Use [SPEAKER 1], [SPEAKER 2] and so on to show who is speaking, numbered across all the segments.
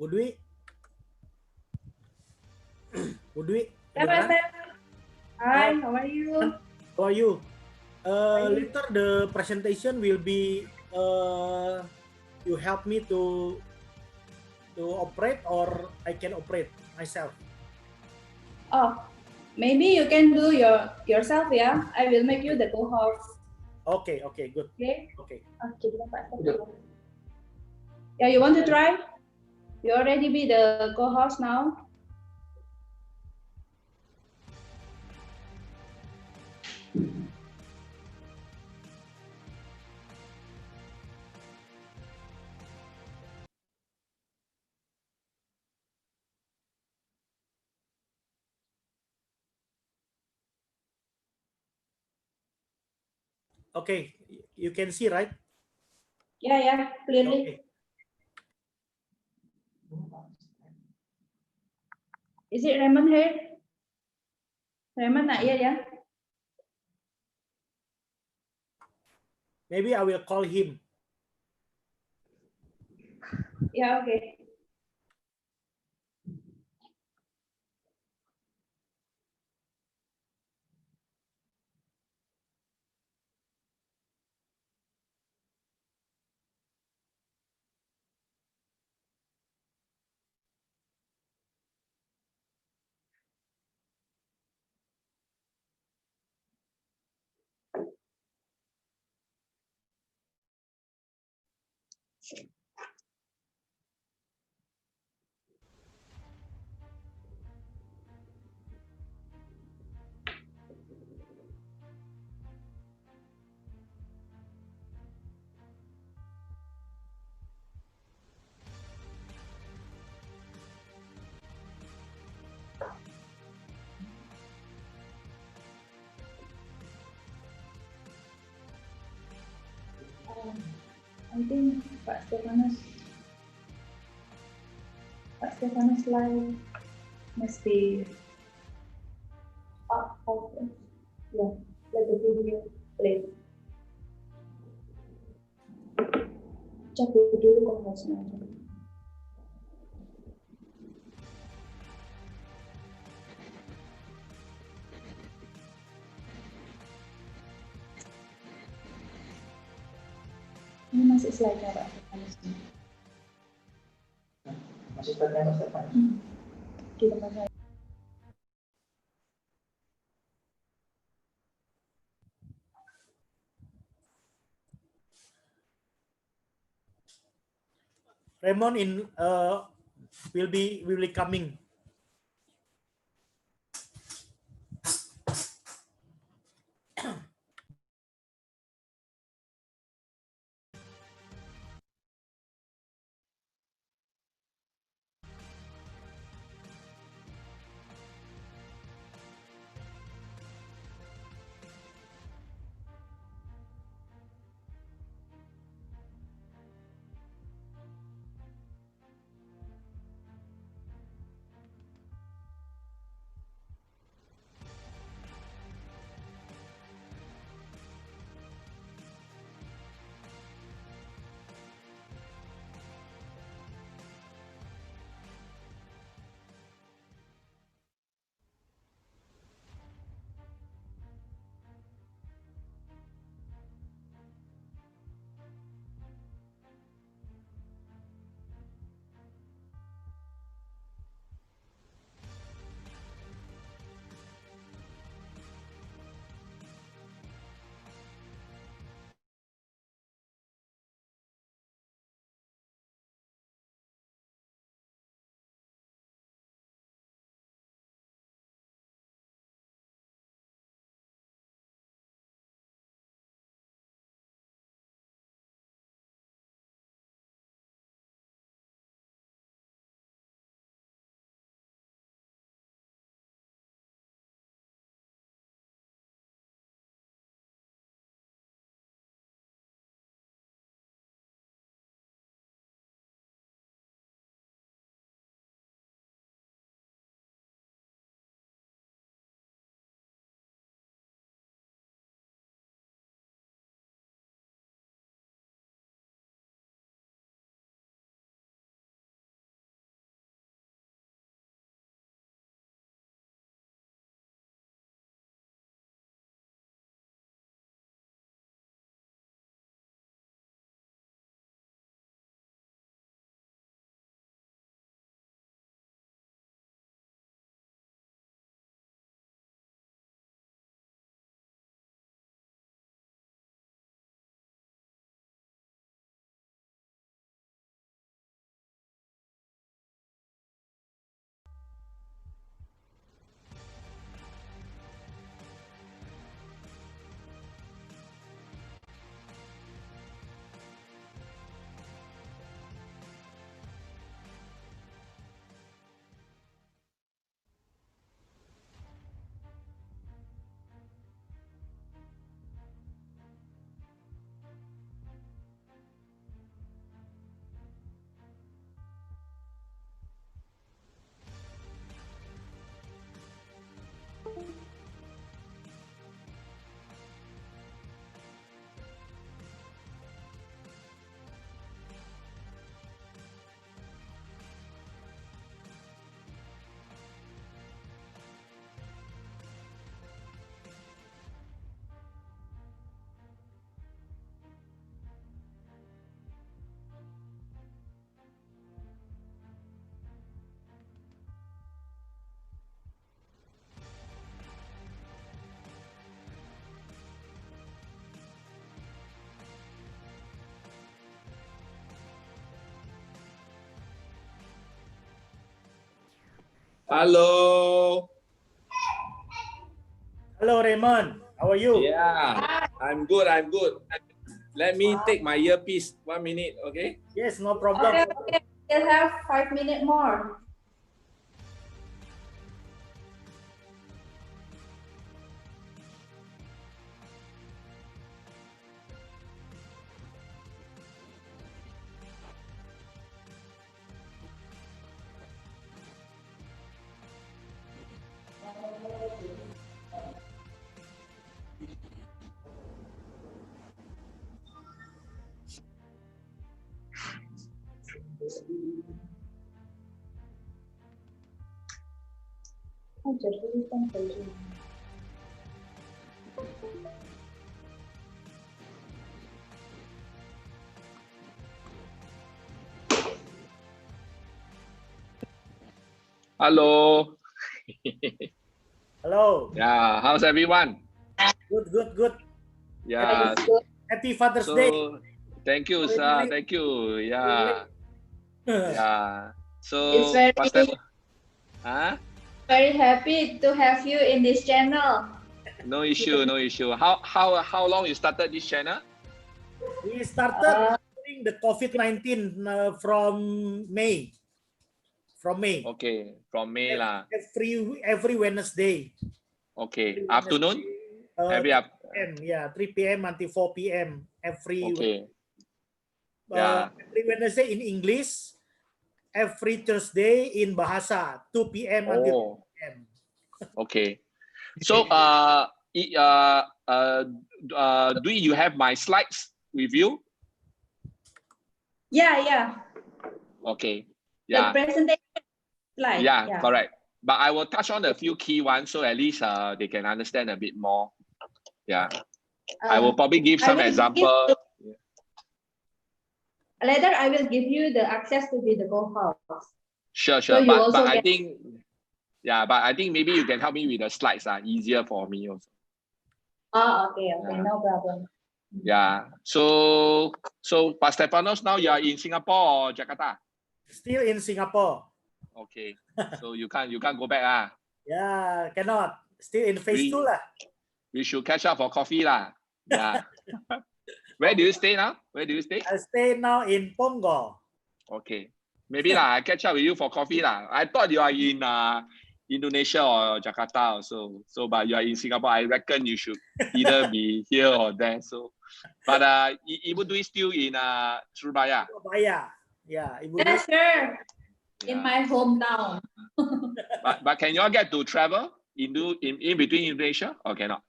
[SPEAKER 1] Budwi, Budwi,
[SPEAKER 2] Step by
[SPEAKER 1] kedengeran?
[SPEAKER 2] step. Hi,
[SPEAKER 1] Uh,
[SPEAKER 2] how are you?
[SPEAKER 1] how are you?
[SPEAKER 2] Are you?
[SPEAKER 1] Later the presentation will be you help me to operate or I can operate myself.
[SPEAKER 2] Oh, maybe you can do yourself, yeah. I will make you the co-host.
[SPEAKER 1] Okay, okay, good.
[SPEAKER 2] Okay.
[SPEAKER 1] Okay.
[SPEAKER 2] Jadi Pak. Yeah, you want to try? You already be the co-host now.
[SPEAKER 1] Okay, you can see, right?
[SPEAKER 2] Yeah, clearly.
[SPEAKER 1] Okay.
[SPEAKER 2] Is it Raymond here? Raymond not here, yeah?
[SPEAKER 1] Maybe I will call him.
[SPEAKER 2] Yeah, okay. I think Pak Stefanus live must be up. Yeah, let the video play. Cek dulu co-hostnya. Ini masih slide-nya Pak Stefanus.
[SPEAKER 3] Masih slide-nya Mas Stefanus.
[SPEAKER 2] Di tempat saya.
[SPEAKER 1] Raymond will be coming.
[SPEAKER 4] Hello.
[SPEAKER 1] Hello, Raymond. How are you?
[SPEAKER 4] Yeah, I'm good. I'm good. Let me take my earpiece. 1 minute, okay?
[SPEAKER 1] Yes, no problem.
[SPEAKER 2] Okay, okay. We'll have 5 minutes more. Oh, jadi kan baju.
[SPEAKER 4] Hello.
[SPEAKER 1] Hello.
[SPEAKER 4] Yeah, how's everyone?
[SPEAKER 1] Good, good, good.
[SPEAKER 4] Yeah,
[SPEAKER 1] Happy Father's Day.
[SPEAKER 4] so thank you, sir. Thank you. Yeah, yeah.
[SPEAKER 2] It's
[SPEAKER 4] So,
[SPEAKER 2] very,
[SPEAKER 4] Pastor, huh?
[SPEAKER 2] very happy to have you in this channel.
[SPEAKER 4] No issue, no issue. How long you started this channel?
[SPEAKER 1] We started during the COVID-19 from May. From May.
[SPEAKER 4] Okay, from May lah.
[SPEAKER 1] Every Wednesday.
[SPEAKER 4] Okay, afternoon. Every
[SPEAKER 1] 3 p.m. Yeah, 3 p.m. until 4 p.m.
[SPEAKER 4] Okay. Yeah.
[SPEAKER 1] Every Wednesday in English. Every Thursday in Bahasa. 2 p.m. until 4 p.m.
[SPEAKER 4] Okay. So, do you have my slides with you?
[SPEAKER 2] Yeah, yeah.
[SPEAKER 4] Okay.
[SPEAKER 2] The
[SPEAKER 4] Yeah.
[SPEAKER 2] presentation slide.
[SPEAKER 4] Yeah, correct. But I will touch on a few key ones so at least they can understand a bit more. Yeah. I will probably give some example.
[SPEAKER 2] Later, I will give you the access to be the co-host.
[SPEAKER 4] Sure.
[SPEAKER 2] So you
[SPEAKER 4] but
[SPEAKER 2] also
[SPEAKER 4] I
[SPEAKER 2] get...
[SPEAKER 4] think, yeah, but I think maybe you can help me with the slides. Easier for me also.
[SPEAKER 2] Oh, okay,
[SPEAKER 4] Yeah.
[SPEAKER 2] no problem.
[SPEAKER 4] Yeah. So Pak Stefanos, now you are in Singapore or Jakarta?
[SPEAKER 1] Still in Singapore.
[SPEAKER 4] Okay. So you can't go back.
[SPEAKER 1] Yeah, cannot. Still in phase 2 lah.
[SPEAKER 4] We should catch up for coffee lah. Yeah. Where do you stay now? Where do you stay?
[SPEAKER 1] I stay now in Punggol.
[SPEAKER 4] Okay. Maybe I catch up with you for coffee lah. I thought you are in Indonesia or Jakarta also. So, but you are in Singapore. I reckon you should either be here or there. So, but Ibu Dwi still in Surabaya.
[SPEAKER 1] Surabaya. Yeah.
[SPEAKER 2] Yeah, sure. In my hometown.
[SPEAKER 4] but can you all get to travel in between Indonesia or cannot?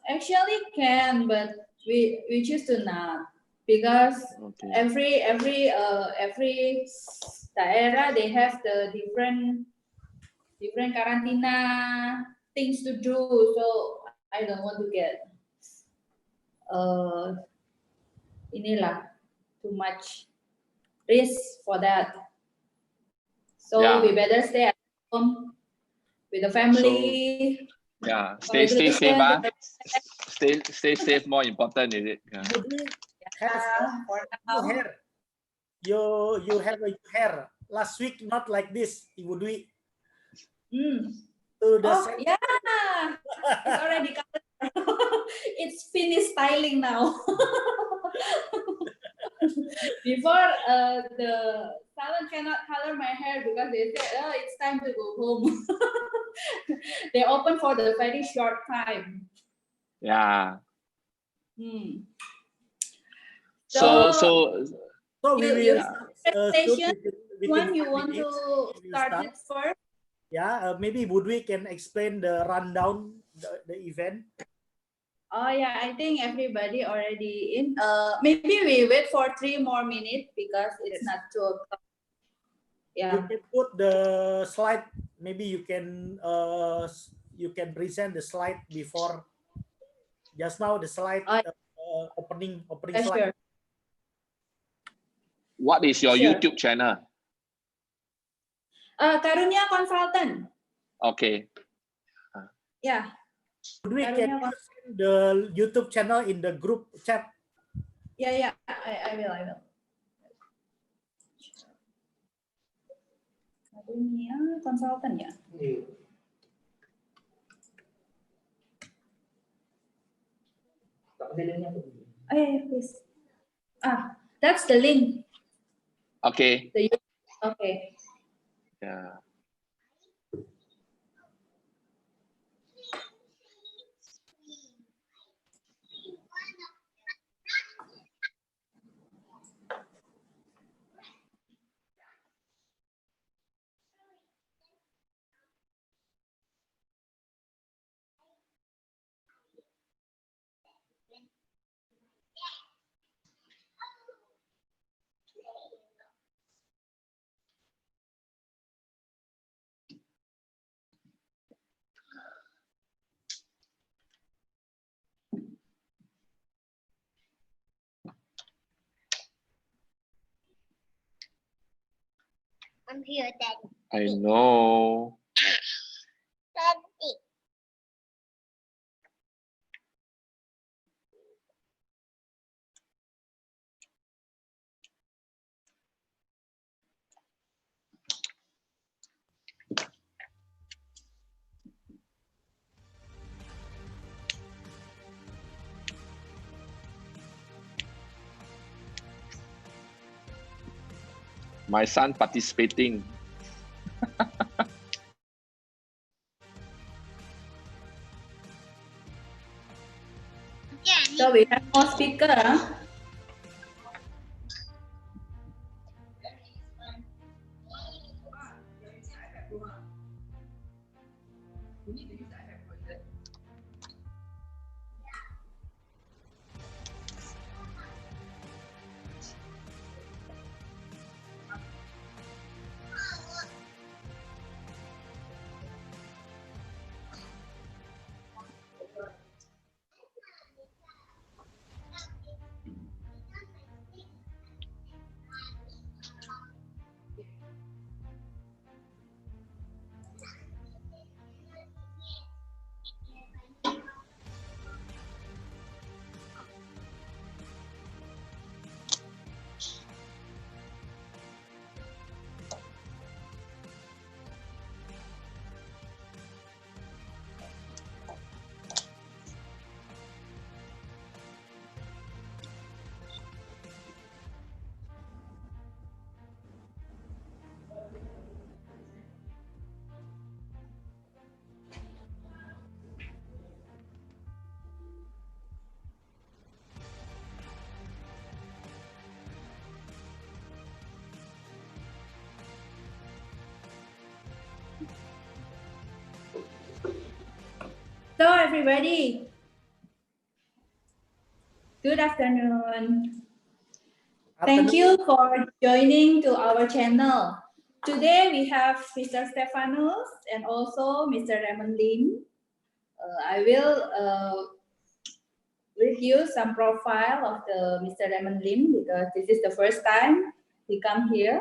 [SPEAKER 2] Actually can, but we choose to not, because every daerah they have the different karantina things to do. So I don't want to get too much risk for that. So we better stay at home with the family.
[SPEAKER 4] Yeah, stay safe. Stay safe. More important, is it? Yeah.
[SPEAKER 1] You have a hair last week, not like this. Ibu Dwi.
[SPEAKER 2] Yeah, it's already covered. It's finished styling now. Before the salon cannot color my hair because they said, oh, it's time to go home. They open for the very short time.
[SPEAKER 4] Yeah.
[SPEAKER 2] So
[SPEAKER 1] we will
[SPEAKER 2] one you want to start it first?
[SPEAKER 1] Yeah, maybe Ibu Dwi can explain the rundown, the event.
[SPEAKER 2] Oh yeah, I think everybody already in. Maybe we wait for 3 more minutes because it's not 2 o'clock. Yeah.
[SPEAKER 1] You can put the slide. Maybe you can present the slide before. Just now the slide opening slide.
[SPEAKER 2] Sure.
[SPEAKER 4] What is your YouTube channel?
[SPEAKER 2] Karunia Consultant.
[SPEAKER 4] Okay.
[SPEAKER 2] Yeah.
[SPEAKER 1] We can use the YouTube channel in the group chat.
[SPEAKER 2] Yeah, I will. punya konsultan ya?
[SPEAKER 3] Iya. Tak ada linknya tuh.
[SPEAKER 2] Oh yeah, please. That's the link.
[SPEAKER 4] Okay.
[SPEAKER 2] Okay.
[SPEAKER 4] Yeah.
[SPEAKER 5] I'm here, Daddy.
[SPEAKER 4] I know.
[SPEAKER 5] Daddy.
[SPEAKER 4] My son participating.
[SPEAKER 2] So we have more speaker. Huh? So everybody, good afternoon. Thank you for joining to our channel. Today we have Mr. Stephanus and also Mr. Raymond Lim. I will review some profile of the Mr. Raymond Lim because this is the first time he come here.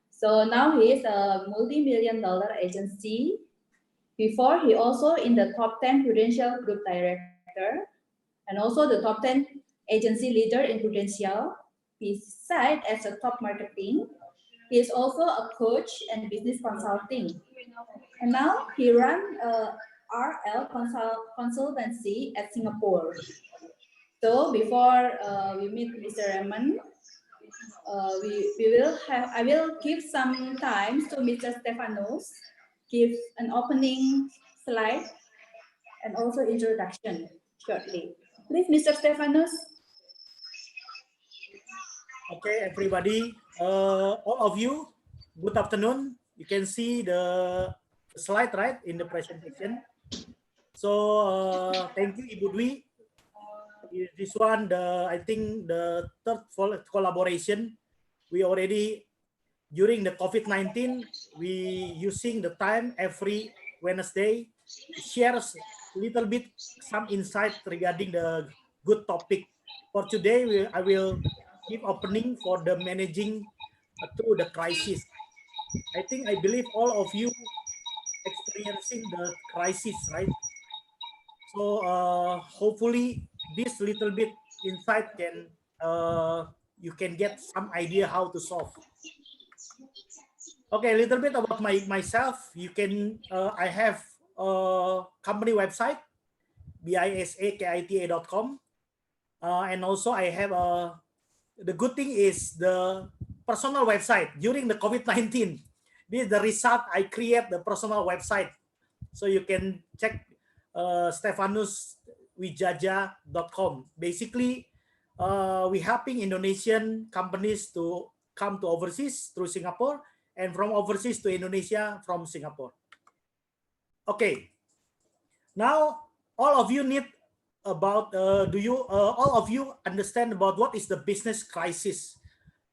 [SPEAKER 2] So now he is a multi-million-dollar agency. Before, he also in the top 10 Prudential Group Director and also the top 10 agency leader in Prudential. Besides, as a top marketing, he is also a coach and business consulting. And now he runs RL consultancy at Singapore. So before we meet Mr. Raymond, I will give some time to Mr. Stephanus, give an opening slide and also introduction shortly. Please, Mr. Stephanus.
[SPEAKER 1] Okay, everybody, all of you, good afternoon. You can see the slide, right, in the presentation. So thank you, Ibu Dwi. This one, I think the third collaboration. We already, during the COVID-19, we using the time every Wednesday, shares a little bit some insight regarding the good topic. For today, I will give opening for the managing through the crisis. I believe all of you experiencing the crisis, right? So hopefully this little bit insight can you can get some idea how to solve. Okay, a little bit about myself. You can I have a company website, bisakita.com, and also I have a. The good thing is the personal website during the COVID-19. This is the result. I create the personal website, so you can check stefanuswijaja.com. Basically, we helping Indonesian companies to come to overseas through Singapore, and from overseas to Indonesia from Singapore. Okay, now all of you need about all of you understand about what is the business crisis?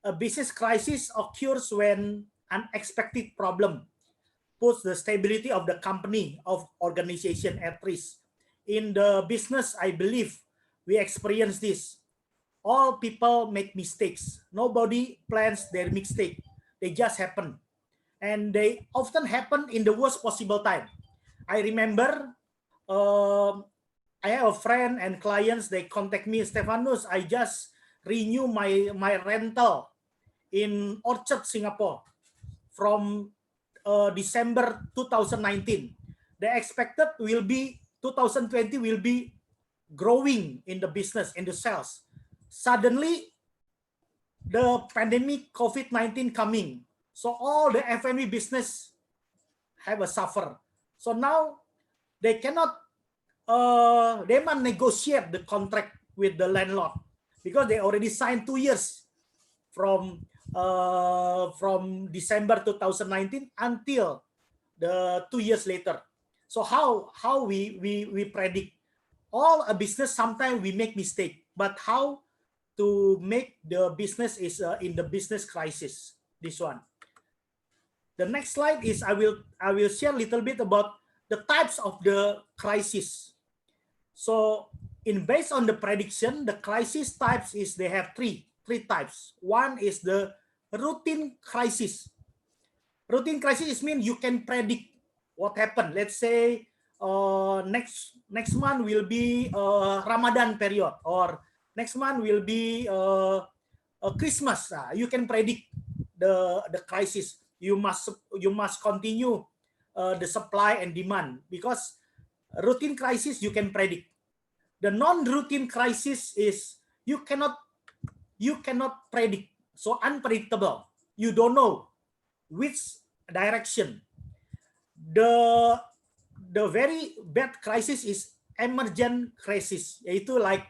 [SPEAKER 1] A business crisis occurs when unexpected problem puts the stability of the company of organization at risk. In the business, I believe we experience this. All people make mistakes. Nobody plans their mistake. They just happen. And they often happen in the worst possible time. I remember I have a friend and clients, they contact me, Stefanus, I just renew my rental in Orchard, Singapore from December 2019. The expected will be 2020 will be growing in the business, in the sales. Suddenly, the pandemic COVID-19 coming. So all the F&B business have a suffer. So now they cannot, they must negotiate the contract with the landlord because they already signed 2 years from December 2019 until the 2 years later. So how we predict all a business? Sometimes we make mistake, but how to make the business is in the business crisis. This one. The next slide is I will share a little bit about the types of the crisis. So based on the prediction, the crisis types is they have three types. One is the routine crisis. Routine crisis means you can predict what happened. Let's say next month will be Ramadan period, or next month will be Christmas. You can predict the crisis. You must continue the supply and demand, because routine crisis you can predict. The non-routine crisis is you cannot predict. So unpredictable. You don't know which direction. The very bad crisis is emergent crisis. Yaitu like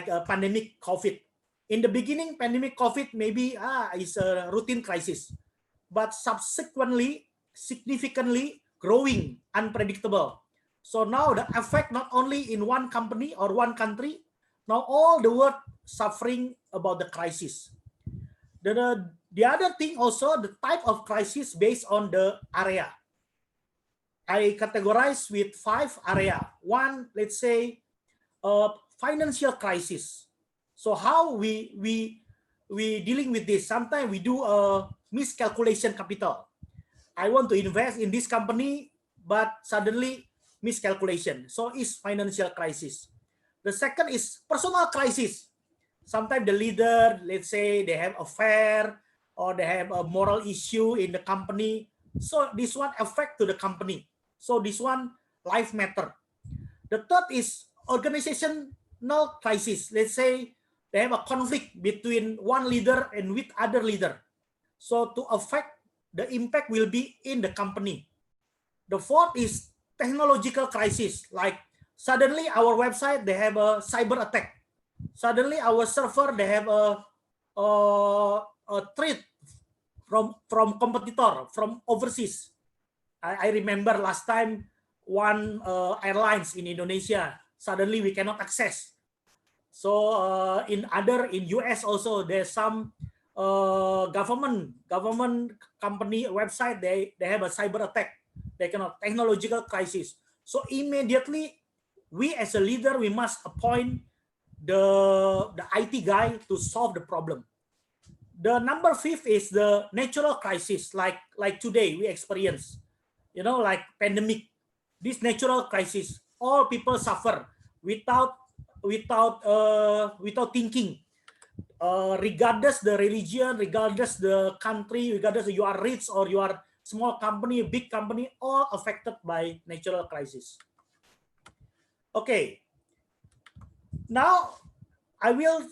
[SPEAKER 1] a pandemic COVID. In the beginning, pandemic COVID maybe is a routine crisis, but subsequently significantly growing, unpredictable. So now the effect not only in one company or one country, now all the world suffering about the crisis. The other thing also, the type of crisis based on the area. I categorize with 5 area. One, let's say, financial crisis. So how we dealing with this? Sometimes we do a miscalculation capital. I want to invest in this company, but suddenly miscalculation. So it's financial crisis. The second is personal crisis. Sometimes the leader, let's say, they have affair or they have a moral issue in the company. So this one affect to the company. So this one life matter. The third is organizational crisis. Let's say they have a conflict between one leader and with other leader. So to affect, the impact will be in the company. The fourth is technological crisis. Like suddenly our website, they have a cyber attack. Suddenly our server, they have a threat from competitor, from overseas. I remember last time one airlines in Indonesia, suddenly we cannot access. So in US also, there's some government company website, they have a cyber attack. They cannot, technological crisis. So immediately we as a leader, we must appoint the IT guy to solve the problem. The number 5 is the natural crisis, like today we experience, like pandemic. This natural crisis, all people suffer without thinking. regardless the religion, regardless the country, regardless you are rich or you are small company, big company, all affected by natural crisis. Okay. Now I will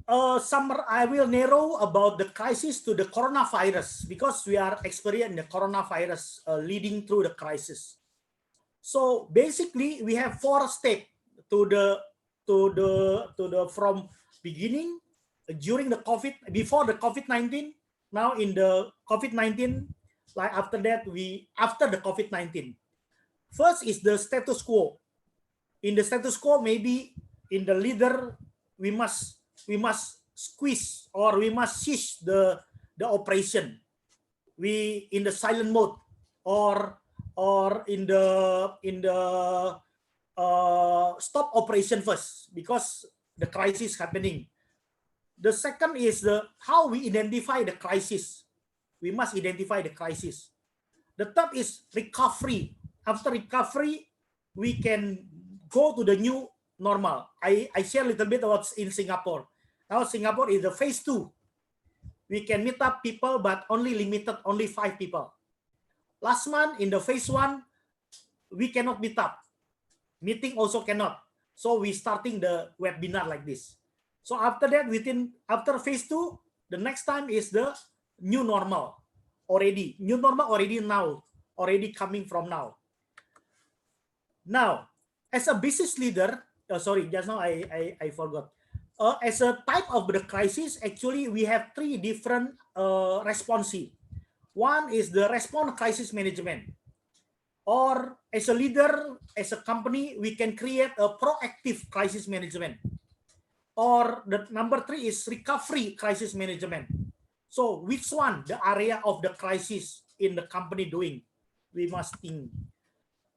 [SPEAKER 1] I will narrow about the crisis to the coronavirus because we are experiencing the coronavirus leading through the crisis. So basically, we have 4 steps to the from beginning during the COVID, before the COVID-19, now in the COVID-19, like after that after the COVID-19. First is the status quo. In the status quo, maybe in the leader, we must squeeze or we must cease the operation. We in the silent mode or in the stop operation first because the crisis happening. The second is how we identify the crisis. We must identify the crisis. The third is recovery. After recovery, we can go to the new normal. I share a little bit about in Singapore. Now Singapore is the phase 2. We can meet up people, but only limited, only 5 people. Last month in the phase 1, we cannot meet up. Meeting also cannot. So we starting the webinar like this. So after that, after phase 2, the next time is the new normal already. New normal already now, already coming from now. Now, as a business leader, sorry, just now I forgot. As a type of the crisis, actually we have 3 different responses. One is the response crisis management. Or as a leader, as a company, we can create a proactive crisis management. Or the number 3 is recovery crisis management. So which one, the area of the crisis in the company doing? We must think.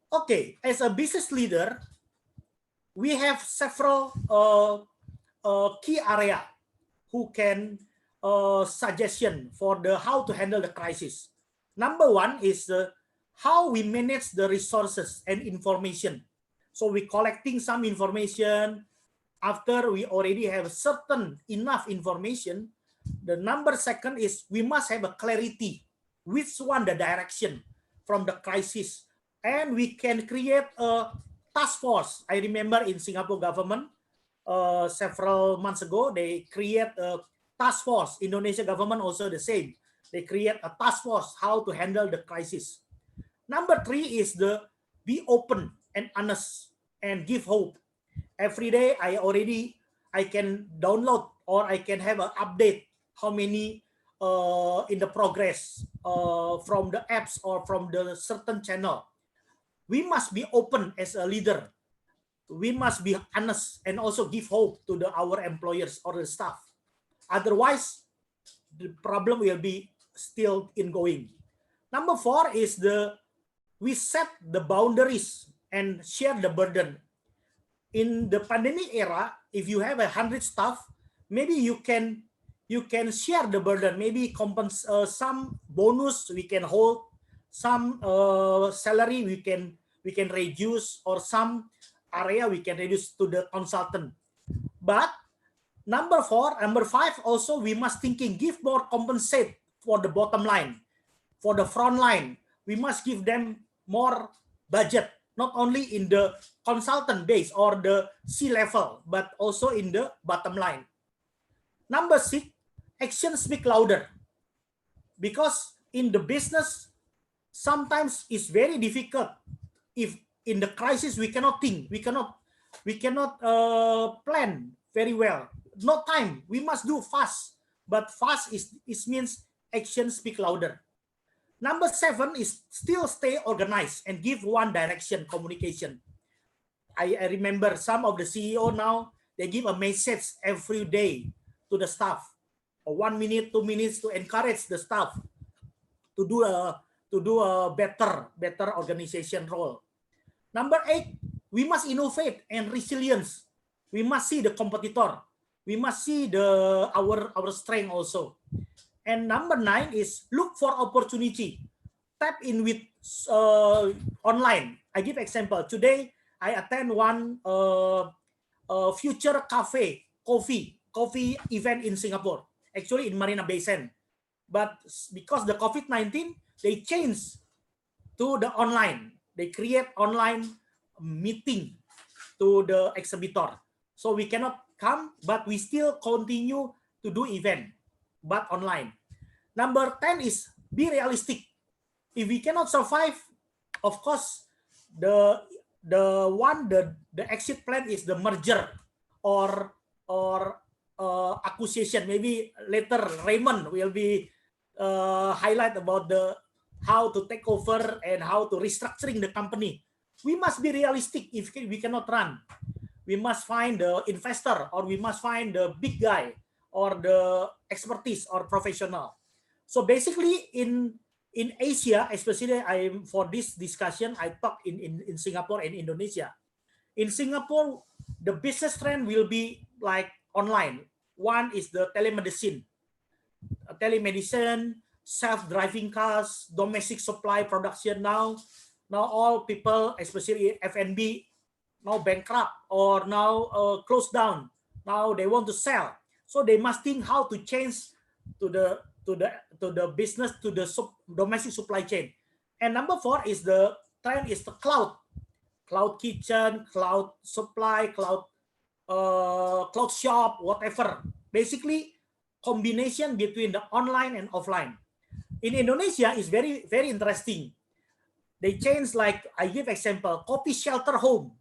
[SPEAKER 1] Okay, as a business leader, we have several key area who can suggestion for the how to handle the crisis. Number 1 is how we manage the resources and information. So we collecting some information. After we already have certain enough information, the number 2 is we must have a clarity which one the direction from the crisis, and we can create a task force. I remember in Singapore government several months ago they create a task force. Indonesia government also the same. They create a task force how to handle the crisis. Number 3 is the be open and honest and give hope. Every day I can download or I can have an update how many in the progress from the apps or from the certain channel. We must be open as a leader. We must be honest and also give hope to our employers or the staff. Otherwise, the problem will be still ongoing. Number 4 is we set the boundaries and share the burden. In the pandemic era, if you have 100 staff, maybe you can share the burden. Maybe some bonus we can hold, some salary we can reduce, or some area we can reduce to the consultant. But number 5 also we must give more compensate for the bottom line, for the front line. We must give them more budget, not only in the consultant base or the C-level, but also in the bottom line. Number 6, action speak louder. Because in the business, sometimes it's very difficult. If in the crisis we cannot think, we cannot plan very well. No time. We must do fast. But fast means action speak louder. Number 7 is still stay organized and give one direction communication. I remember some of the CEO now, they give a message every day to the staff, or 1 minute, 2 minutes to encourage the staff to do a better organization role. Number 8, we must innovate and resilience. We must see the competitor. We must see our strength also. And number 9 is look for opportunity. Tap in with online. I give example. Today I attend one future cafe coffee coffee event in Singapore, actually in Marina Bay Sands. But because the COVID-19, they changed to the online. They create online meeting to the exhibitor. So we cannot come, but we still continue to do event, but online. Number 10 is be realistic. If we cannot survive, of course, the exit plan is the merger or acquisition. Maybe later Raymond will be highlight about the how to take over and how to restructuring the company. We must be realistic. If we cannot run, we must find the investor, or we must find the big guy or the expertise or professional. So basically in Asia, especially for this discussion, I talk in Singapore and Indonesia. In Singapore, the business trend will be like online. One is the telemedicine, self-driving cars, domestic supply production. Now all people, especially F&B, now bankrupt or now closed down. Now they want to sell, so they must think how to change to the business, to the domestic supply chain. And number 4 is the trend is the cloud kitchen, cloud supply, cloud shop, whatever. Basically, combination between the online and offline. In Indonesia is very, very interesting. They change, like I give example, coffee shelter home,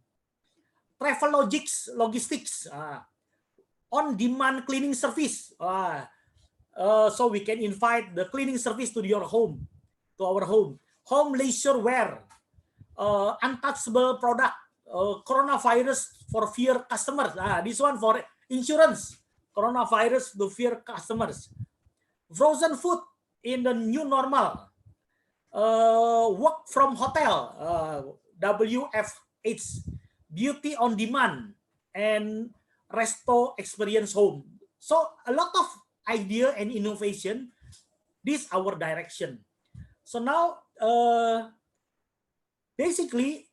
[SPEAKER 1] travel logistics, on-demand cleaning service. So we can invite the cleaning service to your home, to our home. Home leisure wear, untouchable product, coronavirus for fear customers. This one for insurance, coronavirus to fear customers. Frozen food in the new normal. Work from hotel, WFH, beauty on demand, and resto experience home. So a lot of idea and innovation. This our direction. So now, basically,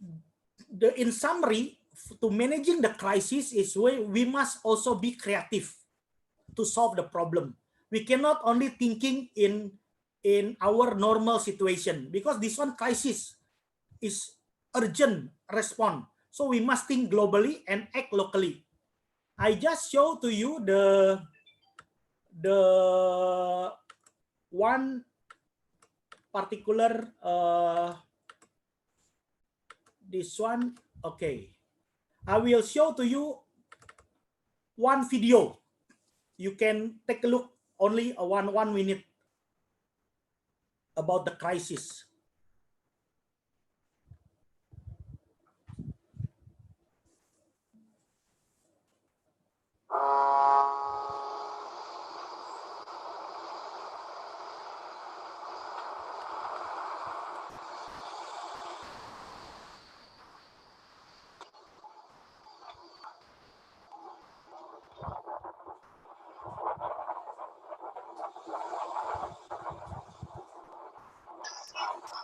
[SPEAKER 1] in summary, to managing the crisis is we must also be creative to solve the problem. We cannot only thinking in our normal situation, because this one crisis is urgent response. So we must think globally and act locally. I just show to you the one particular this one. Okay, I will show to you one video. You can take a look, only a one minute, about the crisis.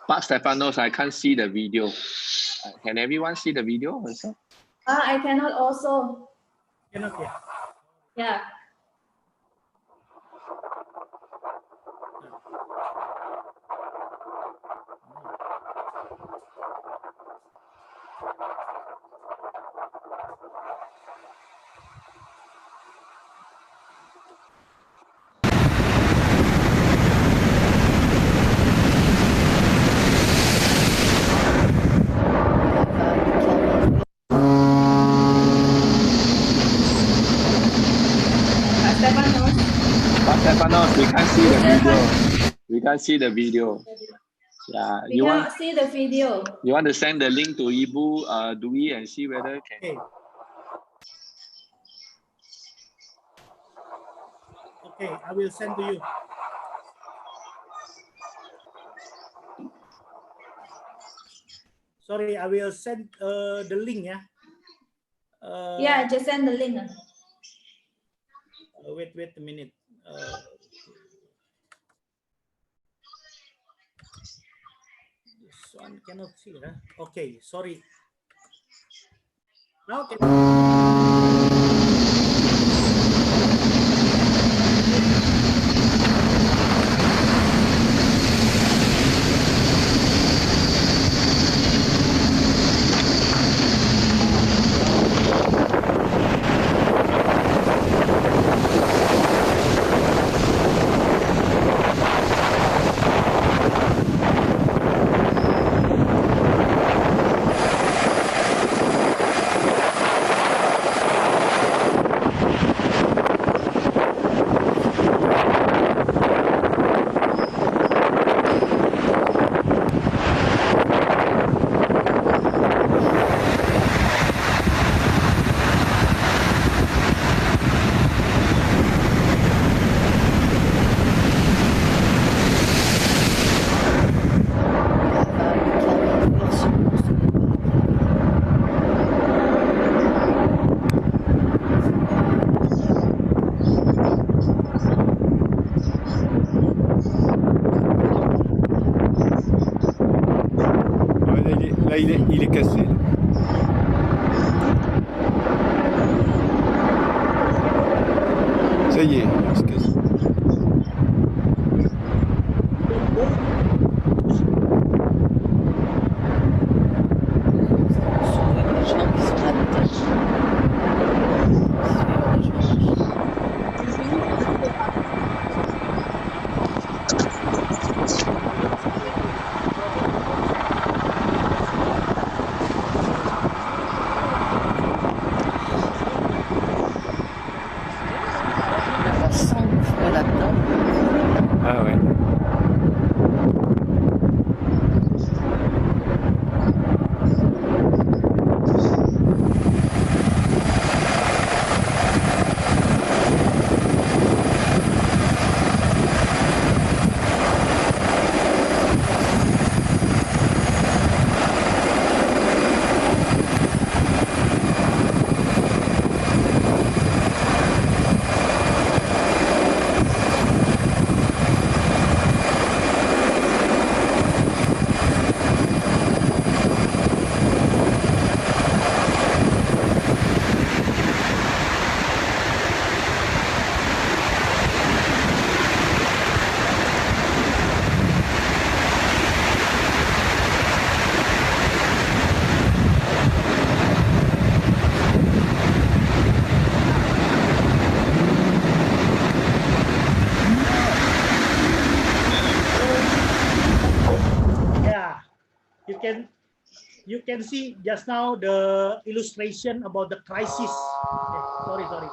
[SPEAKER 4] Pak Stefanos, I can't see the video. Can everyone see the video also?
[SPEAKER 2] I cannot also.
[SPEAKER 1] Cannot, yeah.
[SPEAKER 2] Yeah.
[SPEAKER 4] Pak Stefanos, we can't see the video. We can't see the video. Yeah,
[SPEAKER 2] We cannot see the video.
[SPEAKER 4] You want to send the link to Ibu Dwi and see whether can.
[SPEAKER 1] Okay. Okay, I will send to you. Sorry, I will send the link. Yeah.
[SPEAKER 2] Yeah, just send the link.
[SPEAKER 1] Wait a minute. This one cannot see. Huh? Okay, sorry. Now can
[SPEAKER 6] Là, il est cassé. Là. Ça y est, il se casse.
[SPEAKER 7] Les gens qui sont là-dedans. La façon de faire là-dedans.
[SPEAKER 6] Ah ouais.
[SPEAKER 1] Yeah, you can see just now the illustration about the crisis. Okay, sorry.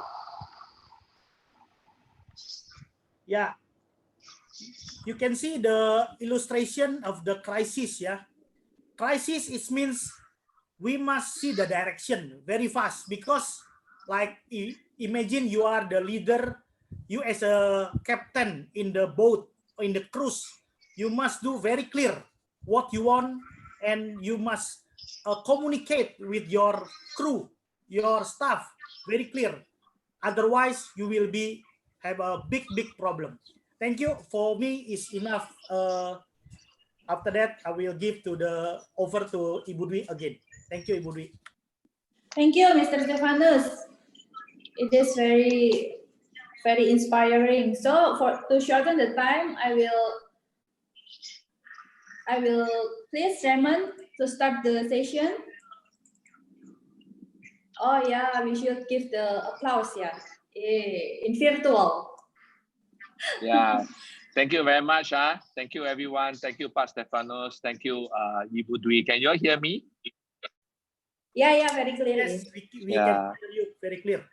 [SPEAKER 1] Yeah, you can see the illustration of the crisis. Yeah, crisis it means we must see the direction very fast, because like imagine you are the leader, you as a captain in the boat or in the cruise, you must do very clear what you want, and you must communicate with your crew, your staff very clear, otherwise you will be have a big problem. Thank you. For me is enough. After that I will give to the over to Ibu Dwi again. Thank you, Ibu Dwi.
[SPEAKER 2] Thank you, Mr. Stefanus. It is very inspiring. So to shorten the time, I will please Raymond to start the session. Oh yeah, we should give the applause, yeah, in virtual.
[SPEAKER 4] Yeah. Thank you very much. Thank you, everyone. Thank you, Pak Stefanus. Thank you, Ibu Dwi. Can you all hear me?
[SPEAKER 2] Yeah, very clearly.
[SPEAKER 1] Yes, we can hear you very clear.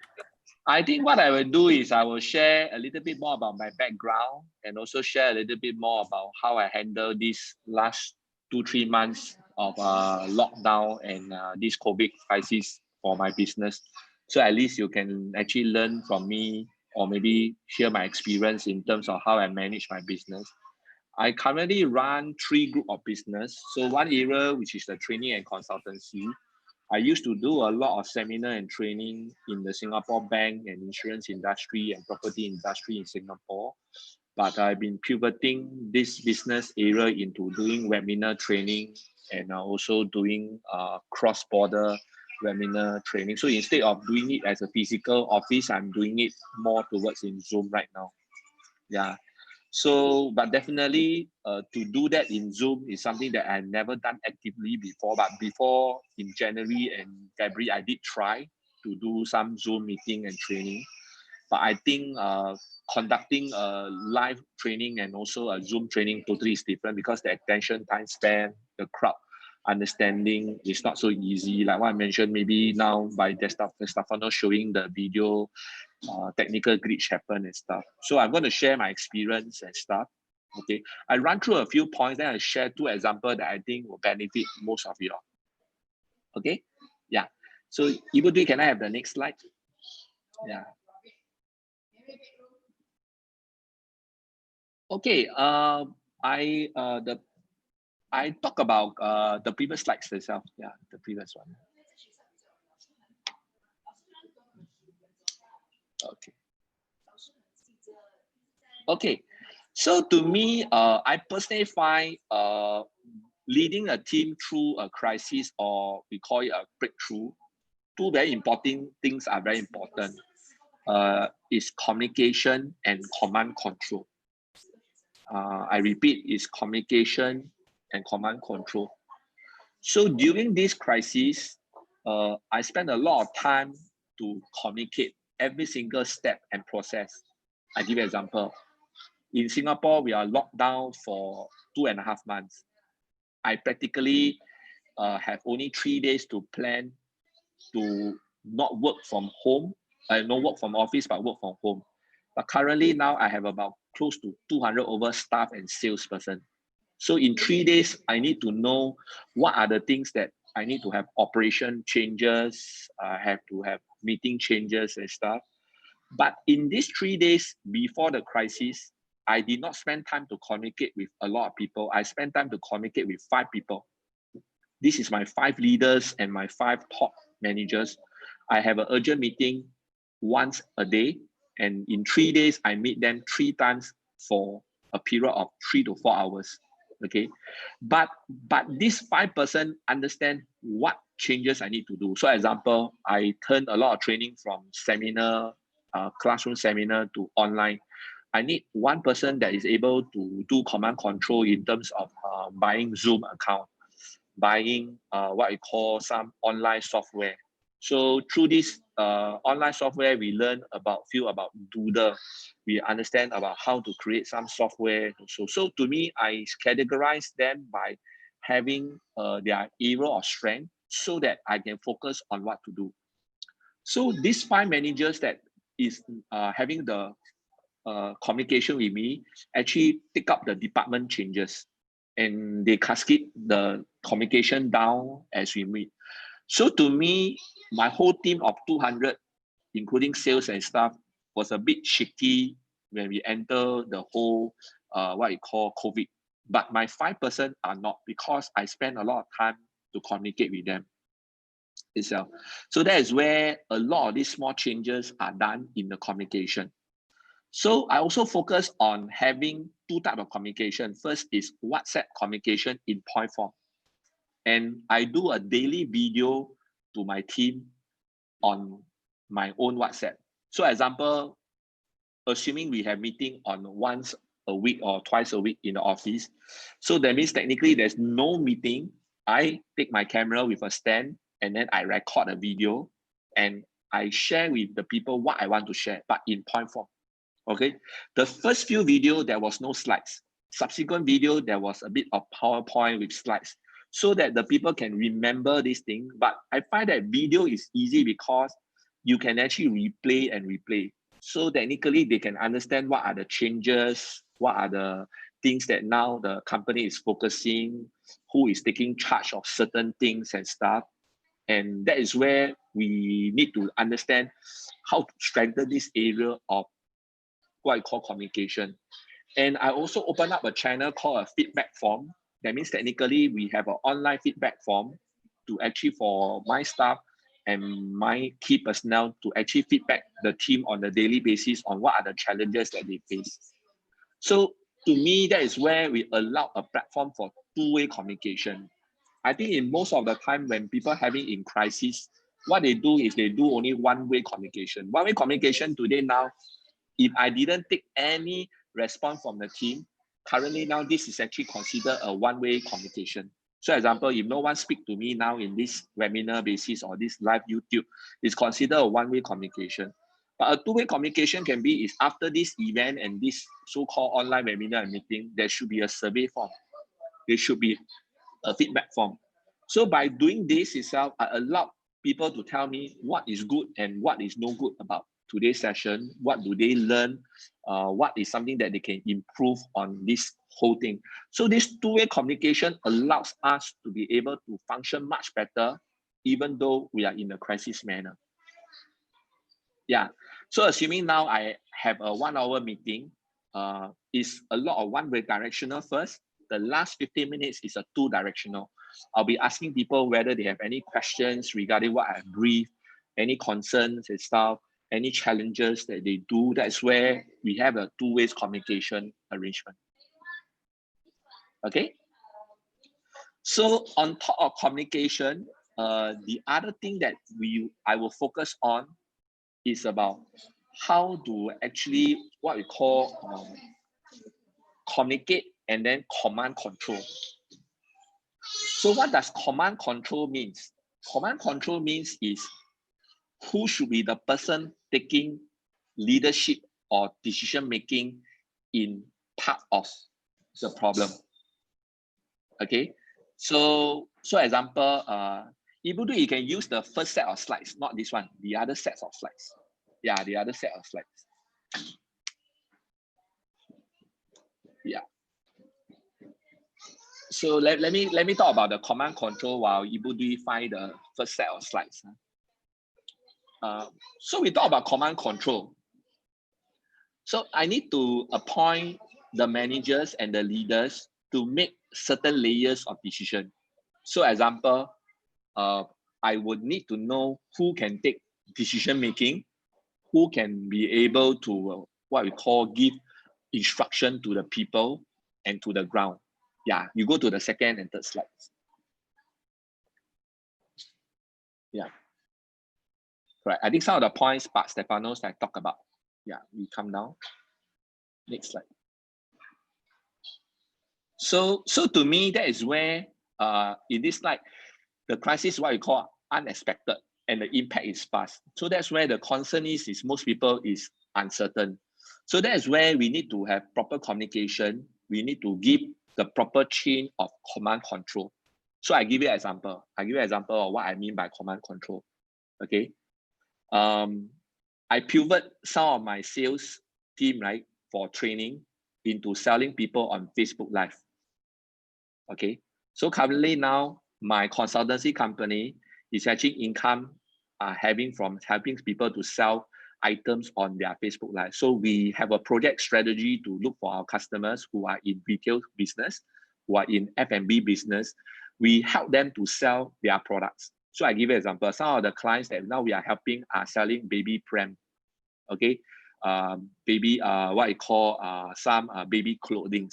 [SPEAKER 4] I think what I will do is I will share a little bit more about my background and also share a little bit more about how I handle this last 2-3 months of lockdown and this COVID crisis for my business. So at least you can actually learn from me or maybe share my experience in terms of how I manage my business. I currently run 3 groups of business. So one area, which is the training and consultancy. I used to do a lot of seminar and training in the Singapore bank and insurance industry and property industry in Singapore. But I've been pivoting this business area into doing webinar training and also doing cross-border webinar training. So instead of doing it as a physical office, I'm doing it more towards in Zoom right now. Yeah. So, but definitely to do that in Zoom is something that I've never done actively before. But before in January and February, I did try to do some Zoom meeting and training. But I think conducting a live training and also a Zoom training totally is different, because the attention time span, the crowd understanding is not so easy. Like what I mentioned, maybe now by Stefanus showing the video, technical glitch happen and stuff. So I'm going to share my experience and stuff. Okay, I run through a few points, then I share 2 examples that I think will benefit most of you all. Okay, yeah. So Ibu Dwi, can I have the next slide? Yeah. Okay. I talk about the previous slides itself. Yeah, the previous one. Okay. Okay. So to me, I personally find leading a team through a crisis, or we call it a breakthrough, two very important things are very important. Is communication and command control. I repeat, is communication and command control. So during this crisis, I spent a lot of time to communicate every single step and process. I give you an example. In Singapore, we are locked down for 2.5 months. I practically have only 3 days to plan to not work from home, no work from office, but work from home. But currently now I have about close to 200 over staff and salesperson. So in 3 days, I need to know what are the things that I need to have operation changes, have to have meeting changes and stuff. But in these 3 days before the crisis, I did not spend time to communicate with a lot of people. I spent time to communicate with 5 people. This is my 5 leaders and my 5 top managers. I have an urgent meeting once a day. And in 3 days, I meet them 3 times for a period of 3 to 4 hours. Okay, but this 5% understand what changes I need to do. So example, I turned a lot of training from seminar, classroom seminar to online. I need one person that is able to do command control in terms of buying Zoom account, buying what I call some online software. So through this online software, we learn about Doodle. We understand about how to create some software. So to me, I categorize them by having their area of strength so that I can focus on what to do. So these 5 managers that is having the communication with me actually pick up the department changes and they cascade the communication down as we meet. So to me, my whole team of 200, including sales and staff, was a bit shaky when we enter the whole what you call COVID. But my 5% are not, because I spend a lot of time to communicate with them itself. So that is where a lot of these small changes are done in the communication. So I also focus on having 2 types of communication. First is WhatsApp communication in point form. And I do a daily video to my team on my own WhatsApp. So example, assuming we have meeting on once a week or twice a week in the office. So that means technically there's no meeting. I take my camera with a stand and then I record a video and I share with the people what I want to share, but in point form. Okay. The first few video, there was no slides. Subsequent video, there was a bit of PowerPoint with slides so that the people can remember this thing. But I find that video is easy because you can actually replay and replay. So technically they can understand what are the changes, what are the things that now the company is focusing, who is taking charge of certain things and stuff. And that is where we need to understand how to strengthen this area of what I call communication. And I also open up a channel called a feedback form. That means technically we have an online feedback form to actually for my staff and my key personnel to actually feedback the team on a daily basis on what are the challenges that they face. So to me, that is where we allow a platform for 2-way communication. I think in most of the time when people having in crisis, what they do is they do only 1-way communication. 1-way communication today now, if I didn't take any response from the team, currently now this is actually considered a 1-way communication. So example, if no one speak to me now in this webinar basis or this live YouTube, it's considered a 1-way communication. But a 2-way communication can be is after this event and this so-called online webinar and meeting, there should be a survey form. There should be a feedback form. So by doing this itself, I allow people to tell me what is good and what is no good about today's session, what do they learn, what is something that they can improve on this whole thing. So this 2-way communication allows us to be able to function much better, even though we are in a crisis manner. Yeah, so assuming now I have a 1-hour meeting, is a lot of 1-way directional first. The last 15 minutes is a 2-directional. I'll be asking people whether they have any questions regarding what I briefed, any concerns and stuff, any challenges that they do. That's where we have a 2-way communication arrangement. Okay. So on top of communication, the other thing that I will focus on is about how to actually what we call communicate and then command control. So what does command control means? Command control means is who should be the person taking leadership or decision making in part of the problem. Okay, so example, Ibu Dwi, you can use the first set of slides, not this one, the other sets of slides. Yeah, the other set of slides. Yeah. So let me talk about the command control while Ibu Dwi find the first set of slides. So we talk about command control. So I need to appoint the managers and the leaders to make certain layers of decision. So example, I would need to know who can take decision making, who can be able to what we call give instruction to the people and to the ground. Yeah, you go to the second and third slides. Yeah. Right. I think some of the points Pak Stefanos I talked about. Yeah, we come down. Next slide. So to me, that is where in this slide, the crisis is what we call unexpected and the impact is fast. So that's where the concern is most people is uncertain. So that is where we need to have proper communication. We need to give the proper chain of command control. So I give you an example. I give you an example of what I mean by command control. Okay. I pivot some of my sales team, right, for training into selling people on Facebook Live. Okay. So currently now, my consultancy company is actually income having from helping people to sell items on their Facebook Live. So we have a project strategy to look for our customers who are in retail business, who are in F&B business. We help them to sell their products. So I give you an example. Some of the clients that now we are helping are selling baby pram, okay, baby what I call some baby clothing.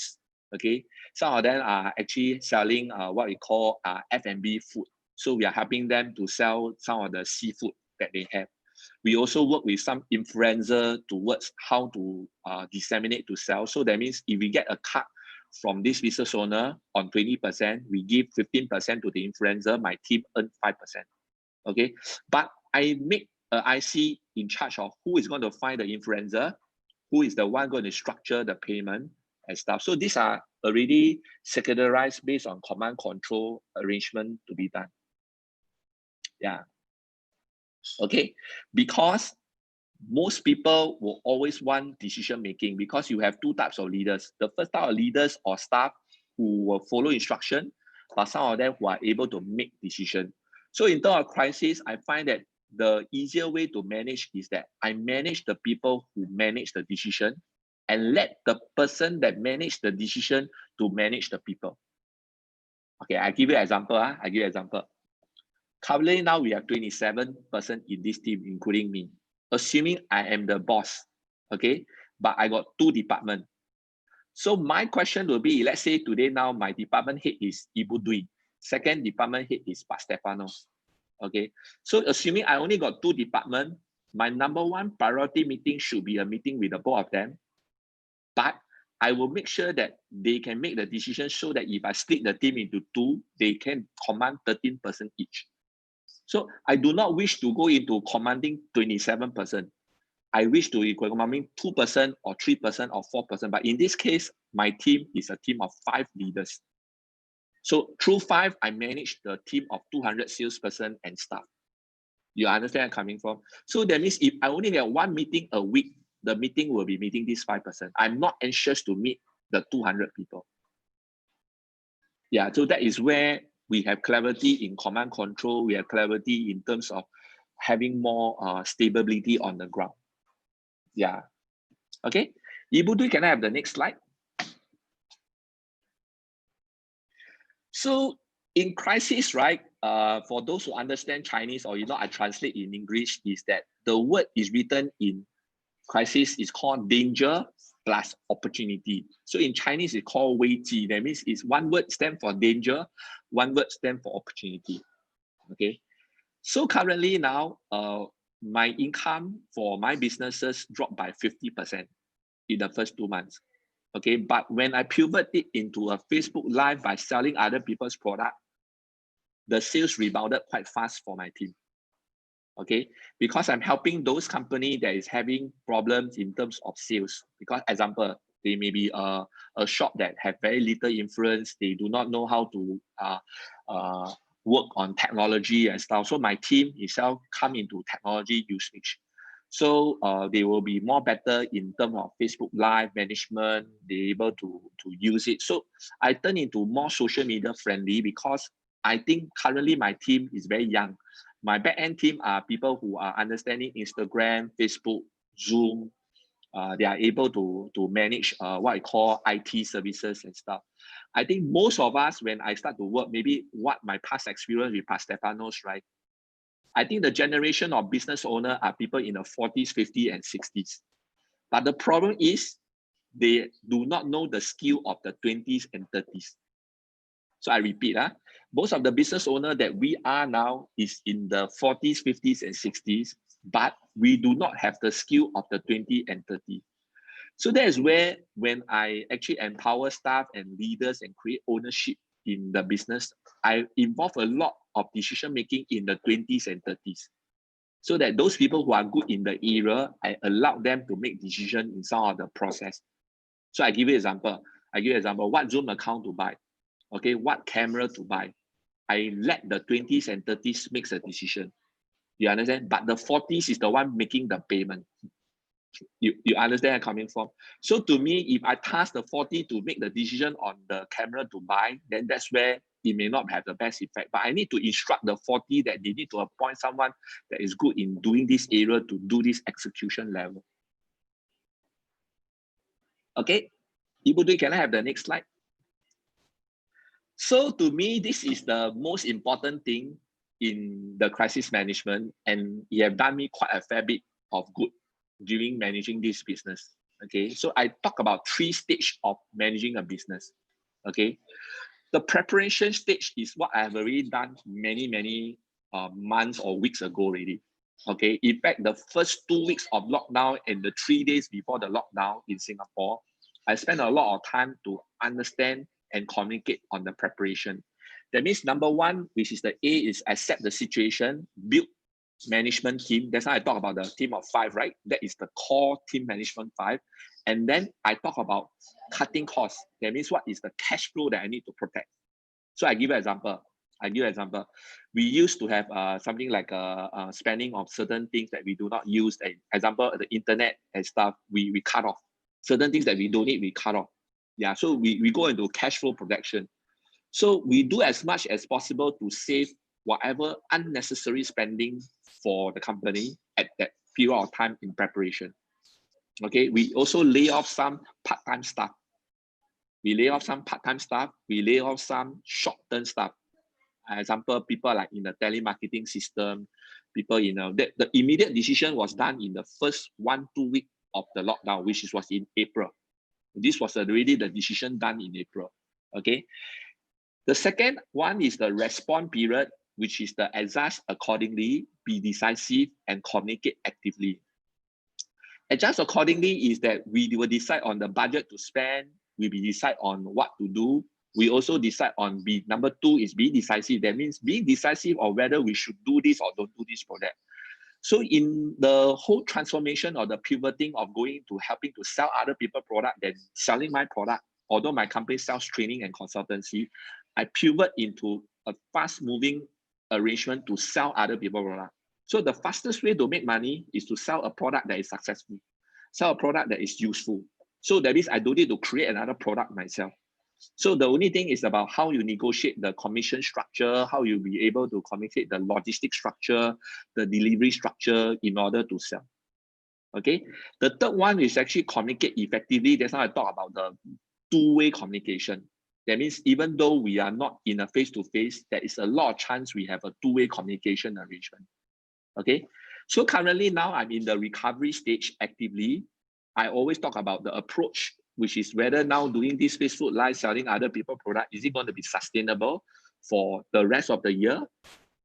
[SPEAKER 4] Okay, some of them are actually selling what we call F&B food. So we are helping them to sell some of the seafood that they have. We also work with some influencer towards how to disseminate to sell. So that means if we get a cut from this business owner on 20%, we give 15% to the influencer, my team earn 5%. Okay, but I make an IC in charge of who is going to find the influencer, who is the one going to structure the payment and stuff. So these are already secularized based on command control arrangement to be done. Yeah. Okay, because most people will always want decision making because you have two types of leaders. The first type of leaders or staff who will follow instruction, but some of them who are able to make decision. So in terms of crisis, I find that the easier way to manage is that I manage the people who manage the decision and let the person that manage the decision to manage the people. Okay, I give you an example. I give you an example. Currently now we have 27 persons in this team, including me. Assuming I am the boss, okay, but I got 2 departments. So my question will be, let's say today now my department head is Ibu Dwi, second department head is Pak Stefanos. Okay, so assuming I only got 2 departments, my number 1 priority meeting should be a meeting with the both of them. But I will make sure that they can make the decision so that if I split the team into 2, they can command 13% each. So I do not wish to go into commanding 27%. I wish to be commanding 2% or 3% or 4%. But in this case, my team is a team of 5 leaders. So through 5, I manage the team of 200 salesperson and staff. You understand where I'm coming from? So that means if I only get 1 meeting a week, the meeting will be meeting this 5%. I'm not anxious to meet the 200 people. Yeah, so that is where we have clarity in command control. We have clarity in terms of having more stability on the ground. Yeah. Okay. Ibu Dwi, can I have the next slide? So in crisis, right? For those who understand Chinese or I translate in English, is that the word is written in crisis is called danger plus opportunity. So in Chinese, it's called 危机. That means it's one word stand for danger, one word stand for opportunity. Okay. So currently now, my income for my businesses dropped by 50% in the first 2 months. Okay. But when I pivot it into a Facebook Live by selling other people's product, the sales rebounded quite fast for my team. Okay, because I'm helping those companies that is having problems in terms of sales. Because example, they may be a shop that have very little influence. They do not know how to work on technology and stuff. So my team itself come into technology usage. So they will be more better in terms of Facebook Live management. They're able to use it. So I turn into more social media friendly because I think currently my team is very young. My back-end team are people who are understanding Instagram, Facebook, Zoom. They are able to manage what I call IT services and stuff. I think most of us, when I start to work, maybe what my past experience with Pastor Stefanos, right? I think the generation of business owner are people in the 40s, 50s, and 60s. But the problem is they do not know the skill of the 20s and 30s. So I repeat, most of the business owner that we are now is in the 40s, 50s, and 60s, but we do not have the skill of the 20 and 30. So that is where, when I actually empower staff and leaders and create ownership in the business, I involve a lot of decision making in the 20s and 30s. So that those people who are good in the area, I allow them to make decisions in some of the process. So I give you an example. What Zoom account to buy. Okay, what camera to buy. I let the 20s and 30s make a decision. You understand? But the 40s is the one making the payment. You understand where I'm coming from? So to me, if I task the 40 to make the decision on the camera to buy, then that's where it may not have the best effect. But I need to instruct the 40 that they need to appoint someone that is good in doing this area to do this execution level. Okay, Ibu Dwi, can I have the next slide? So to me, this is the most important thing in the crisis management, and it have done me quite a fair bit of good during managing this business. Okay, so I talk about 3 stages of managing a business. Okay, the preparation stage is what I have already done many months or weeks ago already. Okay, in fact, the first 2 weeks of lockdown and the 3 days before the lockdown in Singapore, I spent a lot of time to understand and communicate on the preparation. That means number 1, which is the A, is accept the situation, build management team. That's why I talk about the team of 5, right? That is the core team management 5. And then I talk about cutting costs. That means what is the cash flow that I need to protect. So I give you an example. We used to have something like spending of certain things that we do not use. Example, the internet and stuff, we cut off. Certain things that we don't need, we cut off. Yeah, so we go into cash flow protection. So we do as much as possible to save whatever unnecessary spending for the company at that period of time in preparation. Okay, we also lay off some part-time staff. We lay off some short-term staff. Example, people like in the telemarketing system, people the immediate decision was done in the first 1-2 weeks of the lockdown, which was in April. This was already the decision done in April. Okay. The second one is the response period, which is the adjust accordingly, be decisive, and communicate actively. Adjust accordingly is that we will decide on the budget to spend, we will decide on what to do. We also decide on number 2 is be decisive. That means being decisive on whether we should do this or don't do this project. So in the whole transformation or the pivoting of going to helping to sell other people's product than selling my product, although my company sells training and consultancy, I pivot into a fast-moving arrangement to sell other people's product. So the fastest way to make money is to sell a product that is successful, sell a product that is useful. So that means I don't need to create another product myself. So the only thing is about how you negotiate the commission structure, how you'll be able to communicate the logistic structure, the delivery structure in order to sell. Okay. The third one is actually communicate effectively. That's how I talk about the 2-way communication. That means even though we are not in a face-to-face, there is a lot of chance we have a 2-way communication arrangement. Okay. So currently now I'm in the recovery stage actively. I always talk about the approach, which is whether now doing this Facebook Live, selling other people's product, is it going to be sustainable for the rest of the year,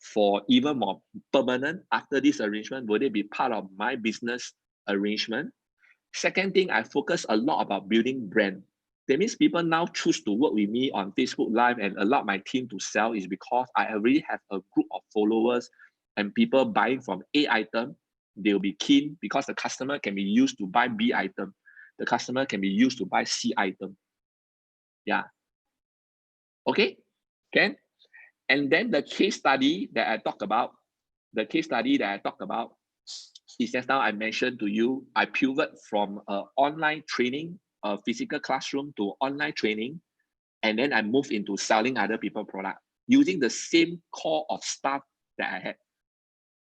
[SPEAKER 4] for even more permanent after this arrangement? Will it be part of my business arrangement? Second thing, I focus a lot about building brand. That means people now choose to work with me on Facebook Live and allow my team to sell is because I already have a group of followers and people buying from A item. They'll be keen because the customer can be used to buy B item. The customer can be used to buy C item. Yeah. Okay, Ken? And then the case study that I talked about, is just now I mentioned to you, I pivot from online training, a physical classroom to online training, and then I move into selling other people's product using the same core of staff that I had.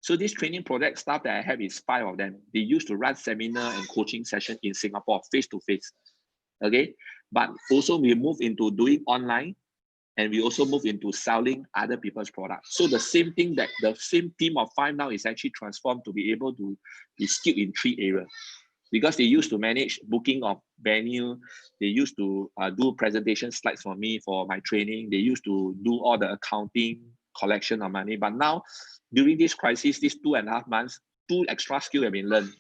[SPEAKER 4] So this training product staff that I have is 5 of them. They used to run seminar and coaching session in Singapore face-to-face. Okay, but also we move into doing online, and we also move into selling other people's products. So the same thing, that the same team of 5 now is actually transformed to be able to be skilled in 3 areas. Because they used to manage booking of venue, they used to do presentation slides for me for my training, they used to do all the accounting, collection of money. But now, during this crisis, these 2.5 months, 2 extra skills have been learned.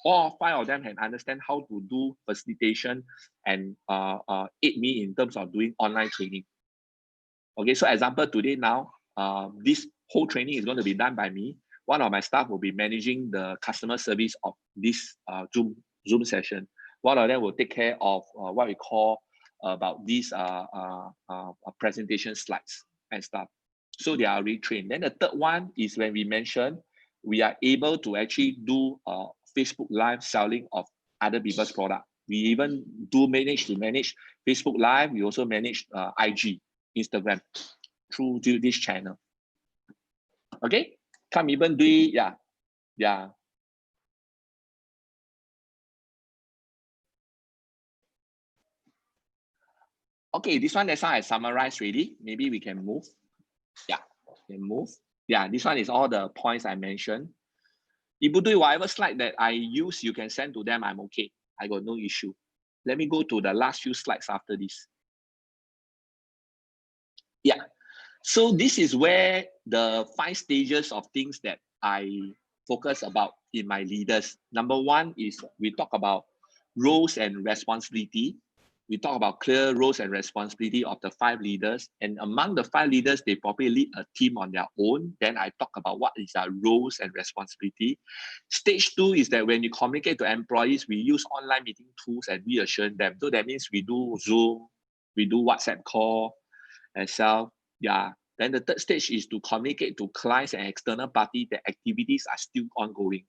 [SPEAKER 4] All 5 of them can understand how to do facilitation and aid me in terms of doing online training. Okay, so example, today now, this whole training is going to be done by me. One of my staff will be managing the customer service of this Zoom session. One of them will take care of what we call about these presentation slides and stuff. So they are retrained. Then the third one is when we mentioned we are able to actually do Facebook Live selling of other people's product. We even do manage Facebook Live. We also manage IG, Instagram through this channel. Okay, come even do it, yeah. Okay, this one, that's how I summarized already. Maybe we can move. Yeah, we can move. Yeah, this one is all the points I mentioned. If you do whatever slide that I use, you can send to them. I'm okay. I got no issue. Let me go to the last few slides after this. Yeah. So this is where the 5 stages of things that I focus about in my leaders. Number 1 is we talk about roles and responsibility. We talk about clear roles and responsibility of the 5 leaders. And among the 5 leaders, they probably lead a team on their own. Then I talk about what is our roles and responsibility. Stage 2 is that when you communicate to employees, we use online meeting tools and reassure them. So that means we do Zoom, we do WhatsApp call, and so, yeah. Then the third stage is to communicate to clients and external parties that activities are still ongoing.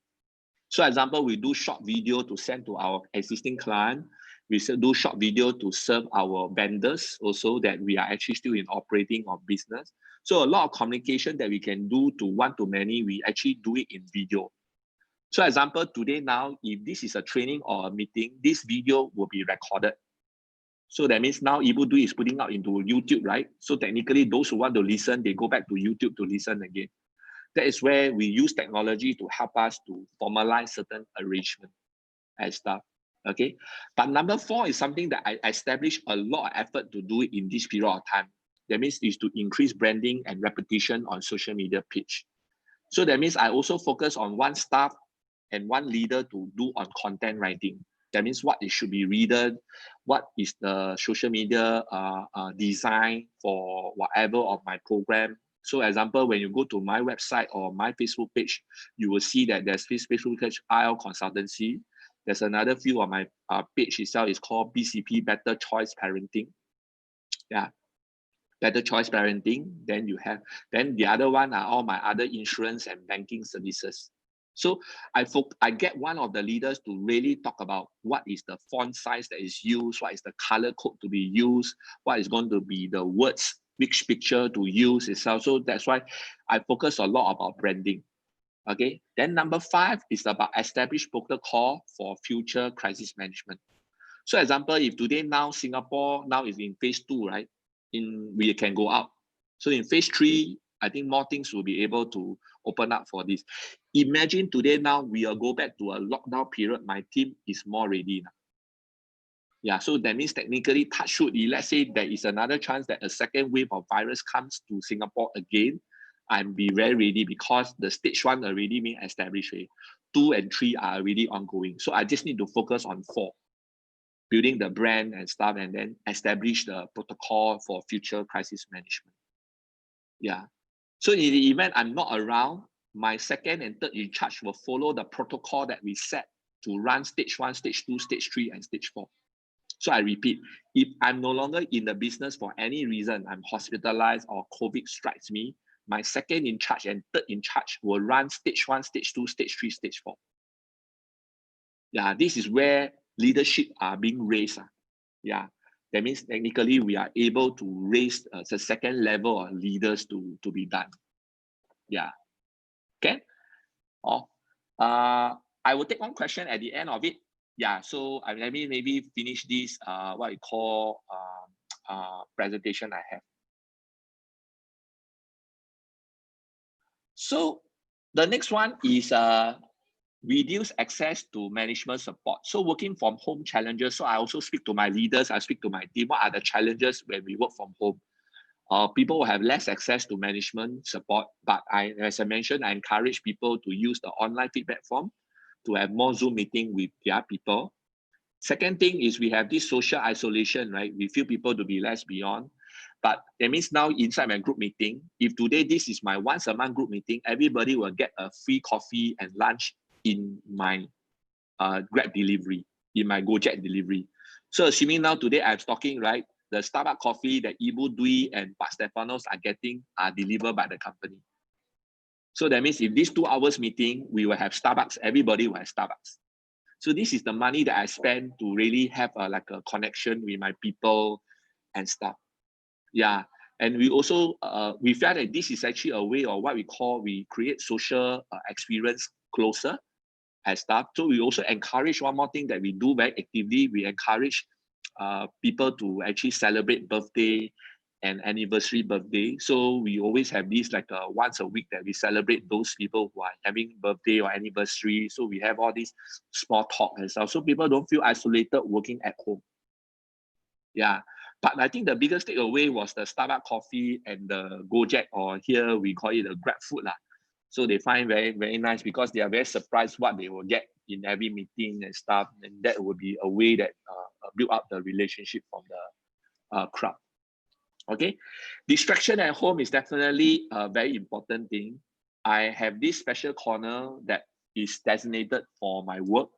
[SPEAKER 4] So example, we do short video to send to our existing client. We do short video to serve our vendors also that we are actually still in operating of business. So a lot of communication that we can do to one-to-many, we actually do it in video. So example, today now, if this is a training or a meeting, this video will be recorded. So that means now Ibu Dwi is putting out into YouTube, right? So technically, those who want to listen, they go back to YouTube to listen again. That is where we use technology to help us to formalize certain arrangement and stuff. Okay. But number 4 is something that I established a lot of effort to do it in this period of time. That means is to increase branding and repetition on social media page. So that means I also focus on 1 staff and 1 leader to do on content writing. That means what it should be read, what is the social media design for whatever of my program. So example, when you go to my website or my Facebook page, you will see that there's this Facebook page, IL Consultancy. There's another few on my page itself. It's called BCP, Better Choice Parenting. Yeah, Better Choice Parenting. Then the other one are all my other insurance and banking services. So I get one of the leaders to really talk about what is the font size that is used, what is the color code to be used, what is going to be the words, which picture to use itself. So that's why I focus a lot about branding. Okay. Then number 5 is about establish protocol for future crisis management. So example, if today now Singapore now is in phase 2, right? We can go out. So in phase 3, I think more things will be able to open up for this. imagine today now we will go back to a lockdown period, my team is more ready now. Yeah, so that means technically, touch wood, let's say there is another chance that a second wave of virus comes to Singapore again, I'm be very ready because the stage 1 already being established. 2 and 3 are already ongoing. So I just need to focus on 4, building the brand and stuff, and then establish the protocol for future crisis management. Yeah. So in the event I'm not around, my second and third in charge will follow the protocol that we set to run stage 1, stage 2, stage 3, and stage 4. So I repeat, if I'm no longer in the business for any reason, I'm hospitalized or COVID strikes me, my second in charge and third in charge will run stage 1, stage 2, stage 3, stage 4. Yeah, this is where leadership are being raised. Yeah, that means technically we are able to raise the second level of leaders to be done. Yeah, okay. I will take one question at the end of it. Yeah, so let me maybe finish this what I call presentation I have. So the next one is reduce access to management support. So working from home challenges. So I also speak to my leaders, I speak to my team. What are the challenges when we work from home? People will have less access to management support, but as I mentioned, I encourage people to use the online feedback form to have more Zoom meeting with their people. Second thing is we have this social isolation, right? We feel people to be less beyond. But that means now inside my group meeting, if today this is my once a month group meeting, everybody will get a free coffee and lunch in my Grab delivery, in my Gojek delivery. So assuming now today I'm stocking, right? The Starbucks coffee that Ibu Dwi and Pak Stefanos are getting are delivered by the company. So that means if these 2 hours meeting, we will have Starbucks, everybody will have Starbucks. So this is the money that I spend to really have like a connection with my people and stuff. Yeah, and we also, we felt that this is actually a way of what we create social experience closer and stuff. So we also encourage one more thing that we do very actively. We encourage people to actually celebrate birthday and anniversary birthday. So we always have this like once a week that we celebrate those people who are having birthday or anniversary. So we have all these small talk and stuff. So people don't feel isolated working at home. Yeah. But I think the biggest takeaway was the Starbucks coffee and the Gojek, or here we call it the Grab food. So they find very, very nice because they are very surprised what they will get in every meeting and stuff. And that would be a way that build up the relationship from the crowd. Okay, distraction at home is definitely a very important thing. I have this special corner that is designated for my work.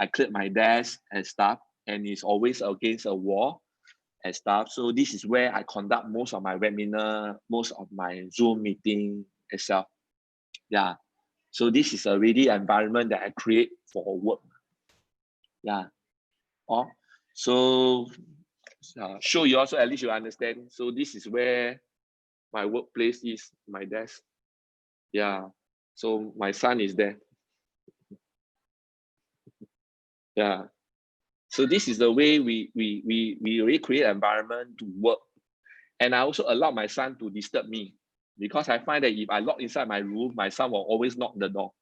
[SPEAKER 4] I cleared my desk and stuff, and it's always against a wall and stuff. So this is where I conduct most of my webinar, most of my Zoom meeting itself. Yeah, so this is a really environment that I create for work. Yeah, so show you also, at least you understand. So this is where my workplace is, my desk. Yeah, so my son is there. Yeah, so this is the way we really create an environment to work. And I also allow my son to disturb me, because I find that if I lock inside my room, my son will always knock the door.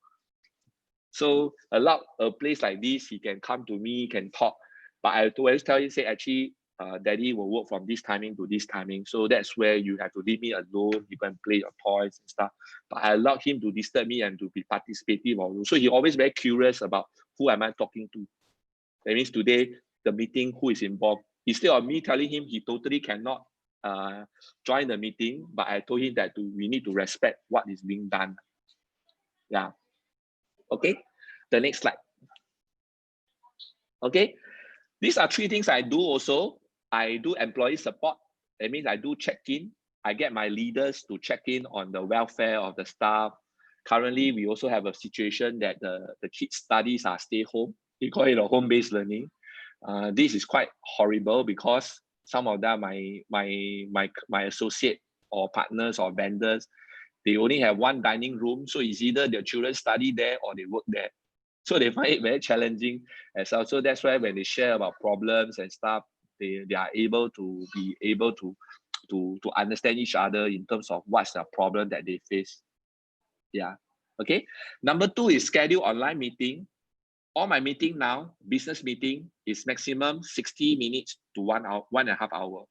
[SPEAKER 4] So allow a place like this, he can come to me, can talk. But I always tell him, say, actually, daddy will work from this timing to this timing. So that's where you have to leave me alone. You can play your toys and stuff. But I allow him to disturb me and to be participative. So he always very curious about who am I talking to. That means today, the meeting, who is involved. Instead of me telling him he totally cannot join the meeting, but I told him that we need to respect what is being done. Yeah. Okay, the next slide. Okay, these are 3 things I do also. I do employee support. That means I do check-in. I get my leaders to check in on the welfare of the staff. Currently, we also have a situation that the kids' studies are stay home. We call it a home-based learning. This is quite horrible because some of them, my associate or partners or vendors, they only have one dining room. So it's either their children study there or they work there. So they find it very challenging as well. So that's why when they share about problems and stuff, they are able to understand each other in terms of what's the problem that they face. Yeah. Okay. Number 2 is schedule online meeting. All my meeting now, business meeting, is maximum 60 minutes to 1 hour, 1.5 hours.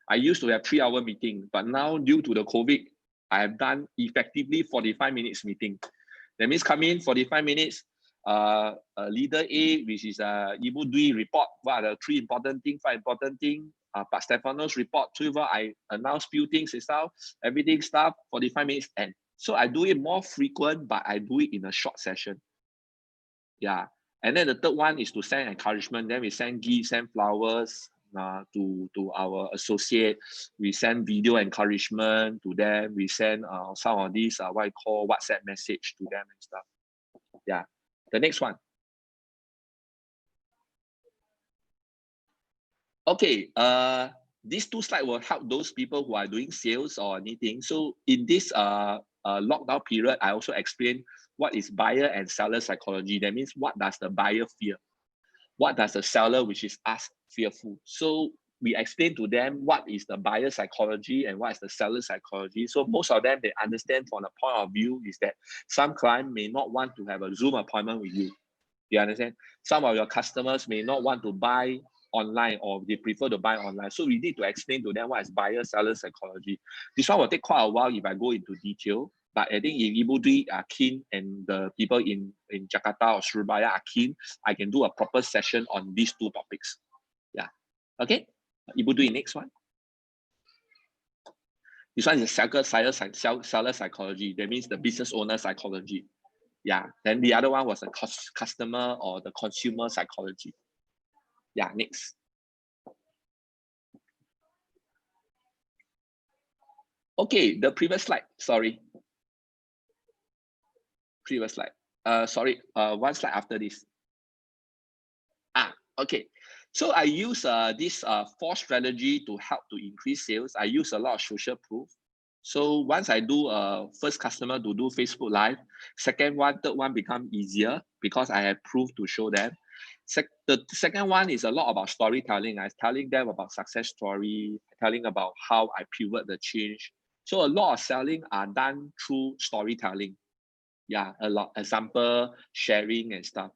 [SPEAKER 4] I used to have 3-hour meeting, but now due to the COVID, I have done effectively 45 minutes meeting. That means come in 45 minutes, leader A, which is Ibu Dwi report, what are the 3 important things, 5 important things, Pak Stefanos report, I announce few things itself, everything stuff, 45 minutes end. So I do it more frequent, but I do it in a short session. Yeah. And then the third one is to send encouragement. Then we send gifts, send flowers to our associate. We send video encouragement to them. We send some of these what I call WhatsApp message to them and stuff. Yeah. The next one. Okay. These 2 slides will help those people who are doing sales or anything. So in this lockdown period, I also explain what is buyer and seller psychology. That means what does the buyer fear? What does the seller, which is us, fearful? So we explain to them what is the buyer psychology and what is the seller psychology. So most of them, they understand from the point of view is that some client may not want to have a Zoom appointment with you. You understand? Some of your customers may not want to buy online or they prefer to buy online. So we need to explain to them what is buyer seller psychology. This one will take quite a while if I go into detail. But I think if Ibu Dwi are keen and the people in Jakarta or Surabaya are keen, I can do a proper session on these 2 topics. Yeah. Okay. Ibu Dwi, next one. This one is seller psychology. That means the business owner psychology. Yeah. Then the other one was the customer or the consumer psychology. Yeah. Next. Okay. The previous slide. Sorry. Previous slide. Sorry, one slide after this. Okay. So I use this 4 strategy to help to increase sales. I use a lot of social proof. So once I do first customer to do Facebook Live, second one, third one become easier because I have proof to show them. The second one is a lot about storytelling. I'm telling them about success story, telling about how I pivot the change. So a lot of selling are done through storytelling. Yeah, a lot example, sharing and stuff.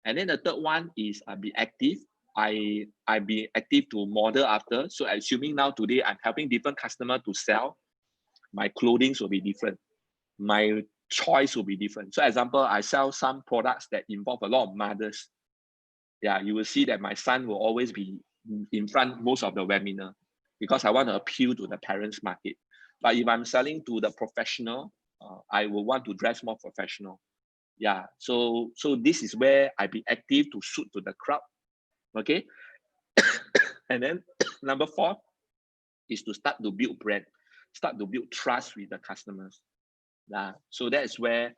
[SPEAKER 4] And then the third one is be active. I be active to model after. So assuming now today I'm helping different customer to sell, my clothing will be different. My choice will be different. So example, I sell some products that involve a lot of mothers. Yeah, you will see that my son will always be in front most of the webinar because I want to appeal to the parents market. But if I'm selling to the professional, I will want to dress more professional. Yeah, so this is where I be active to suit to the crowd. Okay. And then number 4 is to start to build brand, start to build trust with the customers. Yeah, so that is where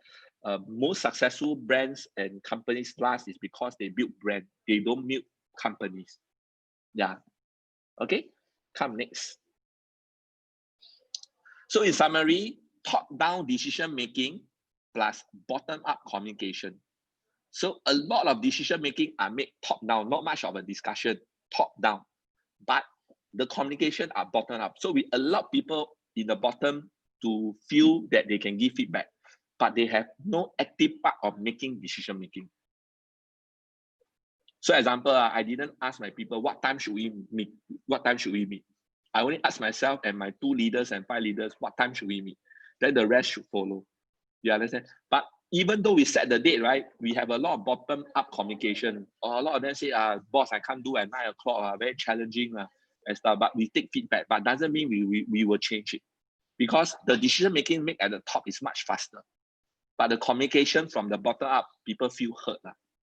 [SPEAKER 4] most successful brands and companies last is because they build brand. They don't build companies. Yeah. Okay. Come next. So in summary, top-down decision making plus bottom-up communication. So a lot of decision making are made top-down, not much of a discussion, top-down, but the communication are bottom-up. So we allow people in the bottom to feel that they can give feedback, but they have no active part of making decision making. So example, I didn't ask my people, what time should we meet? What time should we meet? I only ask myself and my 2 leaders and 5 leaders, what time should we meet? Then the rest should follow. You understand? But even though we set the date, right, we have a lot of bottom-up communication. Or a lot of them say, boss, I can't do at 9 o'clock, very challenging and stuff. But we take feedback, but doesn't mean we will change it. Because the decision making made at the top is much faster. But the communication from the bottom up, people feel hurt.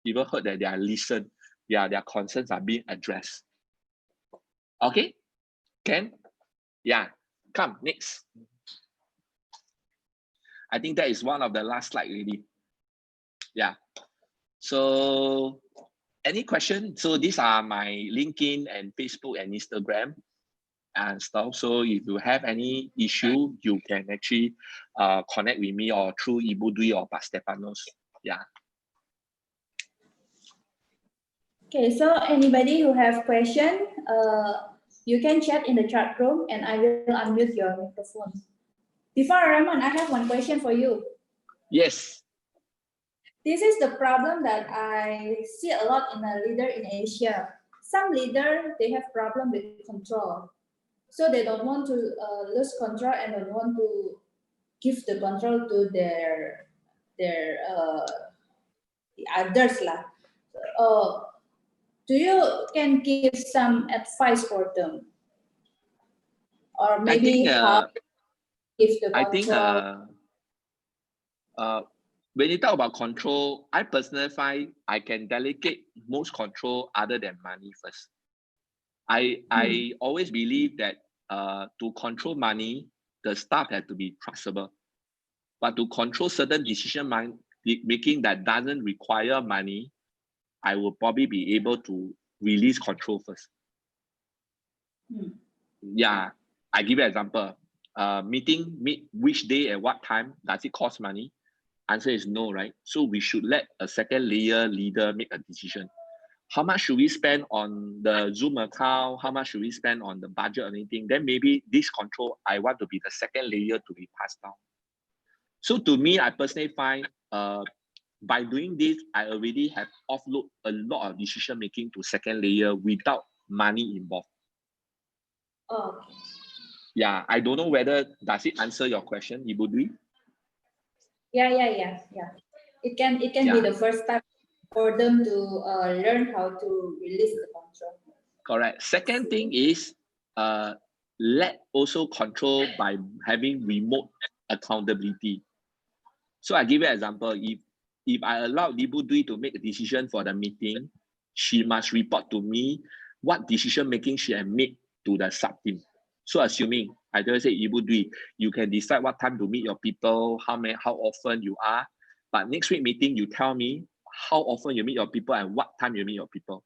[SPEAKER 4] People heard that they are listened. Yeah, their concerns are being addressed. Okay? Can? Yeah. Come, next. I think that is one of the last slide really. Yeah. So any question? So these are my LinkedIn and Facebook and Instagram and stuff. So if you have any issue, you can actually connect with me or through Ibu Dwi or Pak Stefanos. Yeah.
[SPEAKER 2] Okay, so anybody who have question, you can chat in the chat room and I will unmute your microphone. Before Raymond, I have one question for you.
[SPEAKER 4] Yes.
[SPEAKER 2] This is the problem that I see a lot in a leader in Asia. Some leader, they have problem with control. So they don't want to lose control and don't want to give the control to their the others lah. Do you can give some advice for them? Or maybe how give the
[SPEAKER 4] I think
[SPEAKER 2] control?
[SPEAKER 4] when you talk about control, I personally find I can delegate most control other than money first. I always believe that to control money, the staff have to be trustable. But to control certain decision making that doesn't require money, I will probably be able to release control first. Yeah, I give you an example. Meet which day and what time, does it cost money? Answer is no, right? So we should let a second layer leader make a decision. How much should we spend on the Zoom account? How much should we spend on the budget or anything? Then maybe this control, I want to be the second layer to be passed down. So to me, I personally find by doing this, I already have offload a lot of decision making to second layer without money involved.
[SPEAKER 2] Oh.
[SPEAKER 4] Yeah, I don't know whether does it answer your question, Ibu Dwi?
[SPEAKER 2] Yeah. It can be the first step for them to learn how to release the control.
[SPEAKER 4] Correct. Second thing is let also control by having remote accountability. So I give you an example. If I allow Ibu Dwi to make a decision for the meeting, she must report to me what decision making she has made to the sub team. So assuming I just say, Ibu Dwi, you can decide what time to meet your people, how often you are. But next week meeting, you tell me how often you meet your people and what time you meet your people.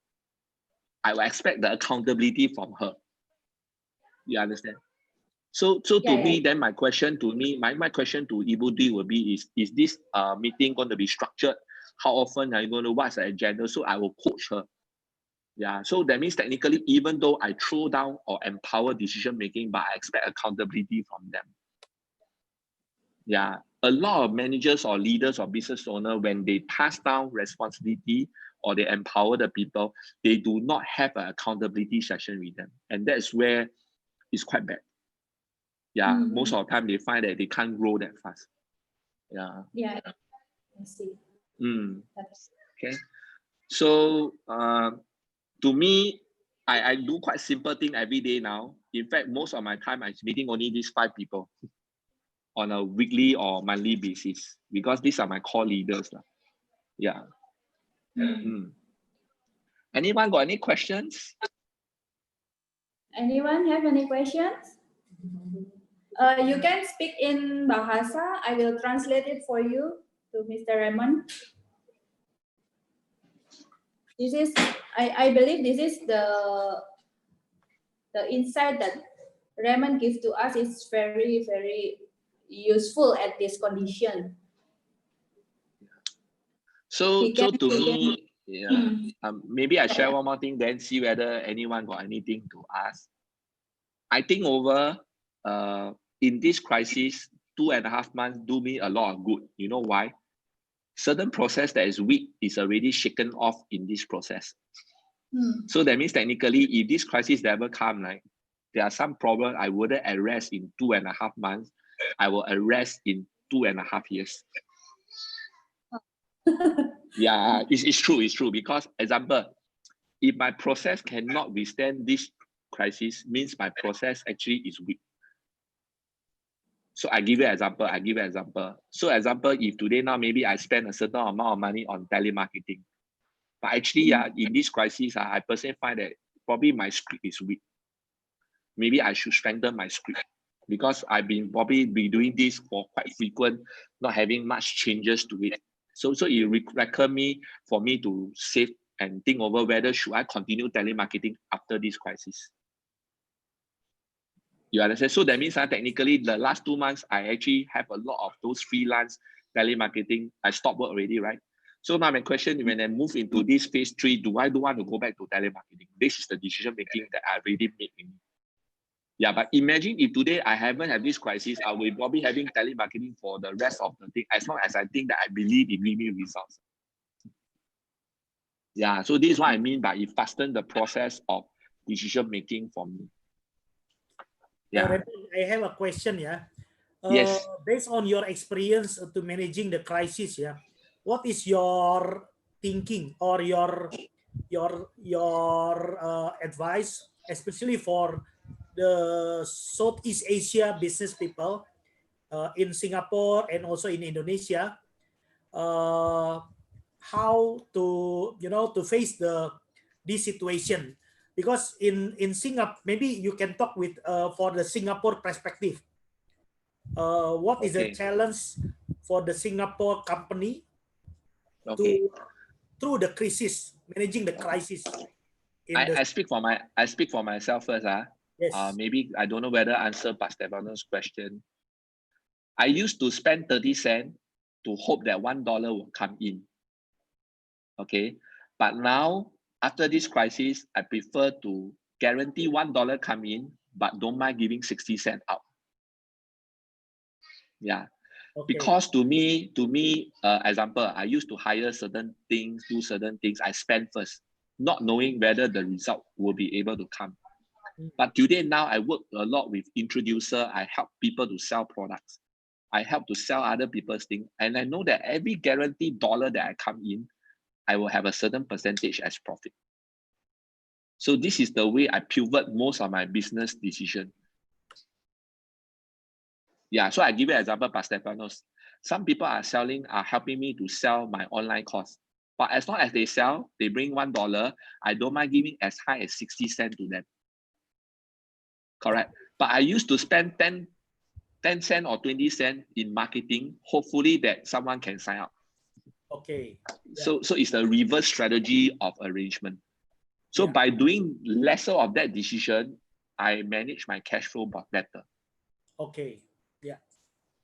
[SPEAKER 4] I will expect the accountability from her. You understand? So to me, then my question to Ibu Dwi will be is this meeting going to be structured? How often are you going to, what's the agenda? So I will coach her. Yeah, so that means technically, even though I throw down or empower decision making, but I expect accountability from them. Yeah, a lot of managers or leaders or business owners, when they pass down responsibility or they empower the people, they do not have an accountability session with them. And that's where it's quite bad. Yeah, most of the time they find that they can't grow that fast. Yeah.
[SPEAKER 2] Yeah, I see.
[SPEAKER 4] Okay. So to me, I do quite simple thing every day now. In fact, most of my time I'm meeting only these 5 people on a weekly or monthly basis because these are my core leaders. Yeah. Anyone got any questions?
[SPEAKER 2] Anyone have any questions? You can speak in Bahasa. I will translate it for you to Mr. Raymond. This is, I believe this is the insight that Raymond gives to us is very, very useful at this condition.
[SPEAKER 4] So to me, maybe I share one more thing, then see whether anyone got anything to ask. I think over in this crisis, 2.5 months do me a lot of good. You know why? Certain process that is weak is already shaken off in this process. So that means technically, if this crisis never come, like there are some problems I wouldn't address in 2.5 months, I will address in 2.5 years. Yeah, it's true because example, if my process cannot withstand this crisis, means my process actually is weak. So I give you an example. So example, if today now maybe I spend a certain amount of money on telemarketing, but actually in this crisis, I personally find that probably my script is weak. Maybe I should strengthen my script because I've been probably doing this for quite frequent, not having much changes to it. So it requires me for me to save and think over whether should I continue telemarketing after this crisis. You understand? So that means technically the last 2 months, I actually have a lot of those freelance telemarketing. I stopped work already, right? So now my question, when I move into this phase 3, do I want to go back to telemarketing? This is the decision making that I already made. Yeah, but imagine if today I haven't had this crisis, I will probably having telemarketing for the rest of the thing, as long as I think that I believe in giving me results. Yeah, so this is what I mean by it fasten the process of decision making for me. Yeah.
[SPEAKER 1] Raymond, I have a question. Yeah.
[SPEAKER 4] Yes.
[SPEAKER 1] Based on your experience to managing the crisis, yeah, what is your thinking or your advice, especially for the Southeast Asia business people in Singapore and also in Indonesia, how to to face this situation? Because in Singapore, maybe you can talk with for the Singapore perspective. What is the
[SPEAKER 4] Okay.
[SPEAKER 1] challenge for the Singapore company
[SPEAKER 4] Okay.
[SPEAKER 1] to through the crisis, managing the crisis?
[SPEAKER 4] I speak for myself first.
[SPEAKER 1] Yes.
[SPEAKER 4] Maybe I don't know whether answer Pastor Stefano's question. I used to spend 30 cents to hope that $1 will come in. Okay. But now, after this crisis, I prefer to guarantee $1 come in, but don't mind giving 60 cents out. Yeah.
[SPEAKER 1] Okay.
[SPEAKER 4] Because to me, example, I used to hire certain things, do certain things. I spend first, not knowing whether the result will be able to come. But today, now I work a lot with introducer. I help people to sell products. I help to sell other people's things. And I know that every guaranteed dollar that I come in, I will have a certain percentage as profit. So this is the way I pivot most of my business decision. Yeah, so I give you an example, Pastor Stefanos. Some people are helping me to sell my online course. But as long as they sell, they bring $1, I don't mind giving as high as 60 cents to them. Correct. But I used to spend 10 cents or 20 cents in marketing, hopefully that someone can sign up.
[SPEAKER 1] Okay. Yeah.
[SPEAKER 4] So it's the reverse strategy of arrangement. So by doing lesser of that decision, I manage my cash flow better.
[SPEAKER 1] Okay. Yeah.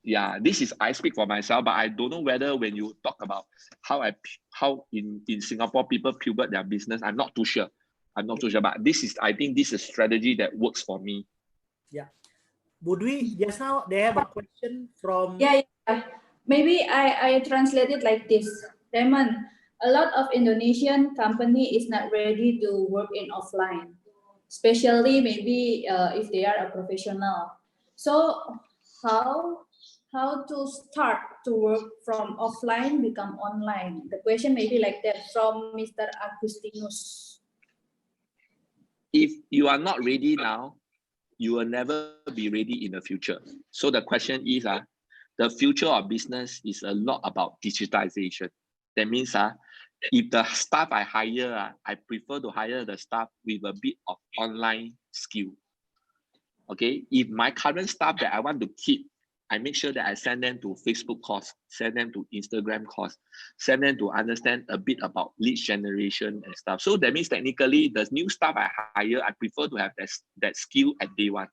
[SPEAKER 4] Yeah, this is I speak for myself, but I don't know whether when you talk about how in Singapore people pivot their business, I'm not too sure. But I think this is a strategy that works for me.
[SPEAKER 1] Yeah. Would we just now they have a question from
[SPEAKER 2] Maybe I translate it like this. Raymond, a lot of Indonesian company is not ready to work in offline, especially maybe if they are a professional. So how to start to work from offline become online? The question may be like that from Mr. Agustinus.
[SPEAKER 4] If you are not ready now, you will never be ready in the future. So the question is, the future of business is a lot about digitization. That means if the staff I hire, I prefer to hire the staff with a bit of online skill. Okay, if my current staff that I want to keep, I make sure that I send them to Facebook course, send them to Instagram course, send them to understand a bit about lead generation and stuff. So that means technically the new staff I hire, I prefer to have that skill at day one.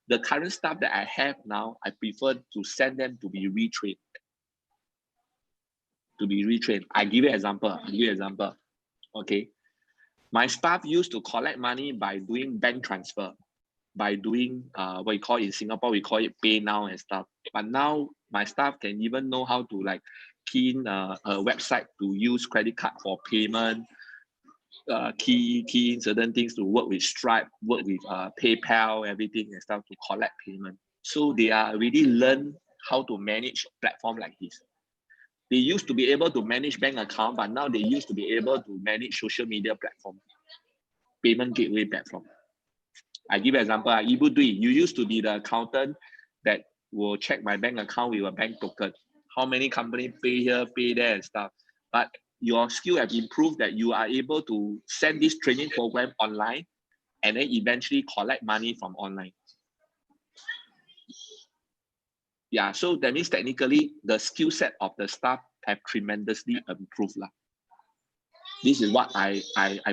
[SPEAKER 4] The current staff that I have now, I prefer to send them to be retrained. I give you an example. Okay. My staff used to collect money by doing bank transfer, by doing what we call in Singapore, we call it pay now and stuff. But now my staff can even know how to like key in a website to use credit card for payment, key in certain things to work with Stripe, work with PayPal, everything and stuff to collect payment. So they are already learn how to manage platform like this. They used to be able to manage bank account, but now they used to be able to manage social media platform, payment gateway platform. I give an example. Ibu Dui, you used to be the accountant that will check my bank account with a bank token. How many companies pay here, pay there and stuff. But your skill have improved that you are able to send this training program online and then eventually collect money from online. Yeah, so that means technically the skill set of the staff have tremendously improved. This is what I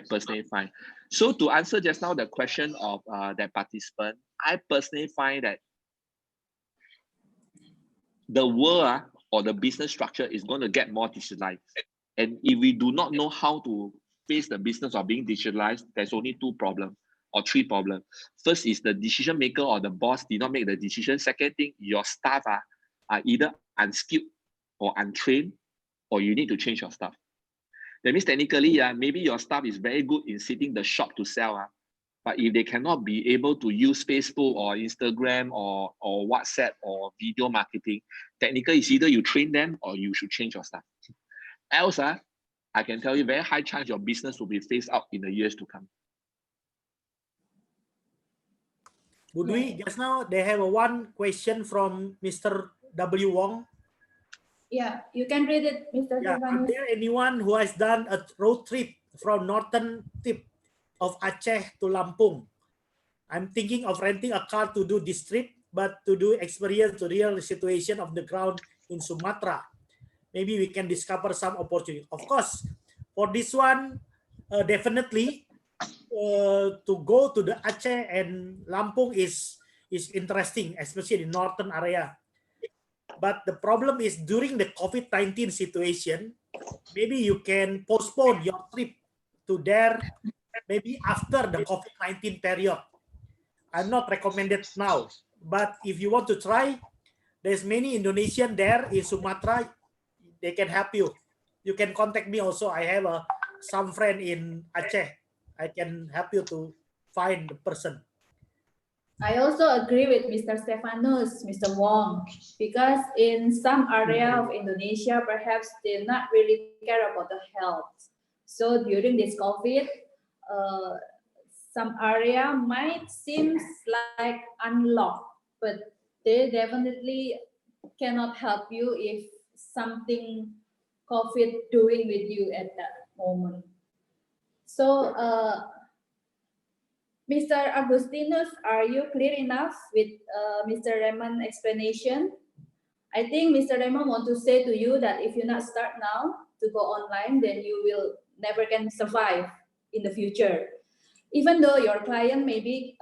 [SPEAKER 4] personally find. So to answer just now the question of that participant, I personally find that the world or the business structure is going to get more digitalized. And if we do not know how to face the business of being digitalized, there's only two problems. or three problems. First is the decision maker or the boss did not make the decision. Second thing, your staff are either unskilled or untrained, or you need to change your staff. That means technically, maybe your staff is very good in sitting the shop to sell, but if they cannot be able to use Facebook or Instagram or WhatsApp or video marketing, technically it's either you train them or you should change your staff. Else, I can tell you very high chance your business will be phased out in the years to come.
[SPEAKER 1] Would we just now they have one question from Mr. W. Wong.
[SPEAKER 2] Yeah, you can read it, Mr.
[SPEAKER 1] Yeah,
[SPEAKER 2] Stefanus.
[SPEAKER 1] is there anyone who has done a road trip from northern tip of Aceh to Lampung? I'm thinking of renting a car to do this trip, but to do experience the real situation of the ground in Sumatra. Maybe we can discover some opportunity. Of course, for this one, definitely to go to the Aceh and Lampung is interesting, especially in northern area. But the problem is during the COVID-19 situation, maybe you can postpone your trip to there maybe after the COVID-19 period. I'm not recommended now, but if you want to try, there's many Indonesian there in Sumatra. They can help you. You can contact me also. I have some friend in Aceh. I can help you to find the person.
[SPEAKER 2] I also agree with Mr. Stefanus, Mr. Wong, because in some area of Indonesia, perhaps they not really care about the health. So during this COVID, some area might seem like unlocked, but they definitely cannot help you if something COVID doing with you at that moment. So, Mr. Agustinus, are you clear enough with Mr. Raymond's explanation? I think Mr. Raymond want to say to you that if you not start now to go online, then you will never can survive in the future. Even though your client maybe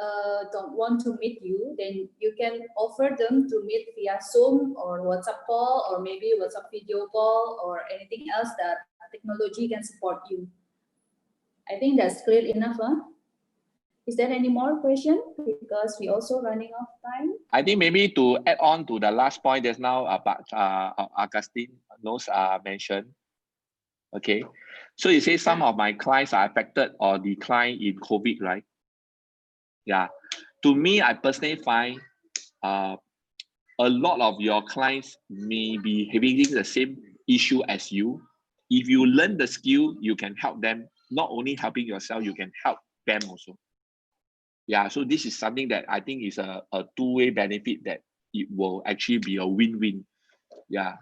[SPEAKER 2] don't want to meet you, then you can offer them to meet via Zoom or WhatsApp call or maybe WhatsApp video call or anything else that technology can support you. I think that's clear enough, huh? Is there any more question? Because we also running out of time.
[SPEAKER 4] I think maybe to add on to the last point just now about Augustine mentioned. Okay, so you say some of my clients are affected or decline in COVID, right? Yeah, to me, I personally find a lot of your clients may be having the same issue as you. If you learn the skill, you can help them. Not only helping yourself, you can help them also. Yeah, so this is something that I think is a two-way benefit that it will actually be a win-win. Yeah.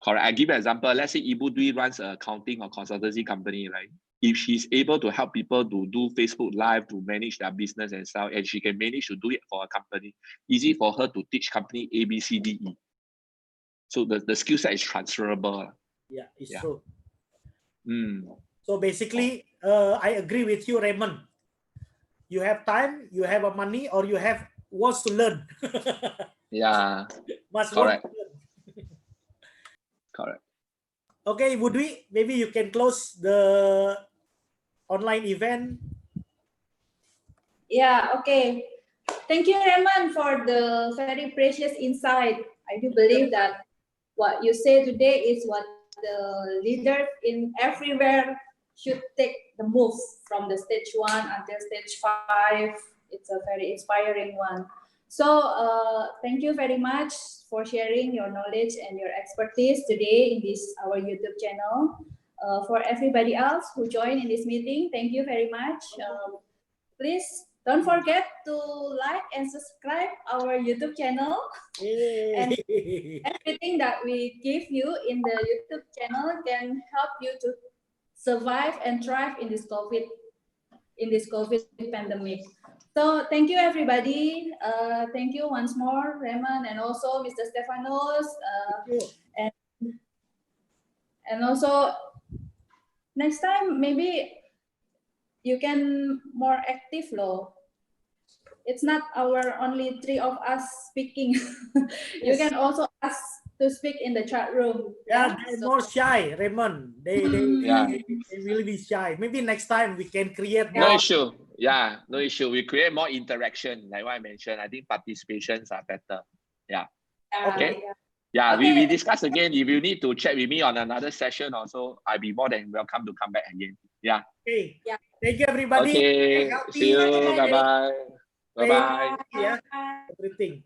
[SPEAKER 4] Correct. I give an example. Let's say Ibu Dwi runs an accounting or consultancy company, right? If she's able to help people to do Facebook Live to manage their business and stuff, and she can manage to do it for a company, easy for her to teach company A, B, C, D, E. So the skill set is transferable.
[SPEAKER 1] Yeah, it's true.
[SPEAKER 4] Mm.
[SPEAKER 1] So basically, I agree with you, Raymond. You have time, you have a money, or you have wants to learn.
[SPEAKER 4] Yeah.
[SPEAKER 1] Must
[SPEAKER 4] correct.
[SPEAKER 1] want to learn.
[SPEAKER 4] Correct.
[SPEAKER 1] Okay, would we? Maybe you can close the online event.
[SPEAKER 2] Yeah, okay. Thank you, Raymond, for the very precious insight. I do believe that what you say today is what the leaders in everywhere should take the move from the stage 1 until stage 5. It's a very inspiring one. So thank you very much for sharing your knowledge and your expertise today in this our YouTube channel. For everybody else who joined in this meeting, thank you very much. Please don't forget to like and subscribe our YouTube channel. And everything that we give you in the YouTube channel can help you to survive and thrive in this COVID pandemic. So thank you, everybody. Thank you once more, Raymond, and also Mr. Stefanus. And also next time, maybe you can more active, Lo. It's not our only 3 of us speaking. You can also ask to speak in the chat room.
[SPEAKER 1] Yeah, they're
[SPEAKER 2] So-
[SPEAKER 1] more shy, Raymond.
[SPEAKER 4] Yeah.
[SPEAKER 1] They will be shy. Maybe next time we can create
[SPEAKER 4] No
[SPEAKER 1] more.
[SPEAKER 4] issue. Yeah, no issue. We create more interaction, like what I mentioned. I think participations are better.
[SPEAKER 2] yeah,
[SPEAKER 4] Okay.
[SPEAKER 2] yeah.
[SPEAKER 4] Yeah,
[SPEAKER 2] Okay.
[SPEAKER 4] we discuss again. If you need to chat with me on another session also, I'll be more than welcome to come back again. Yeah.
[SPEAKER 1] Okay.
[SPEAKER 2] Yeah.
[SPEAKER 1] Thank you, everybody.
[SPEAKER 4] Okay.
[SPEAKER 1] Healthy,
[SPEAKER 4] See you.
[SPEAKER 1] happy,
[SPEAKER 4] Bye bye. Bye bye.
[SPEAKER 1] Yeah. Everything.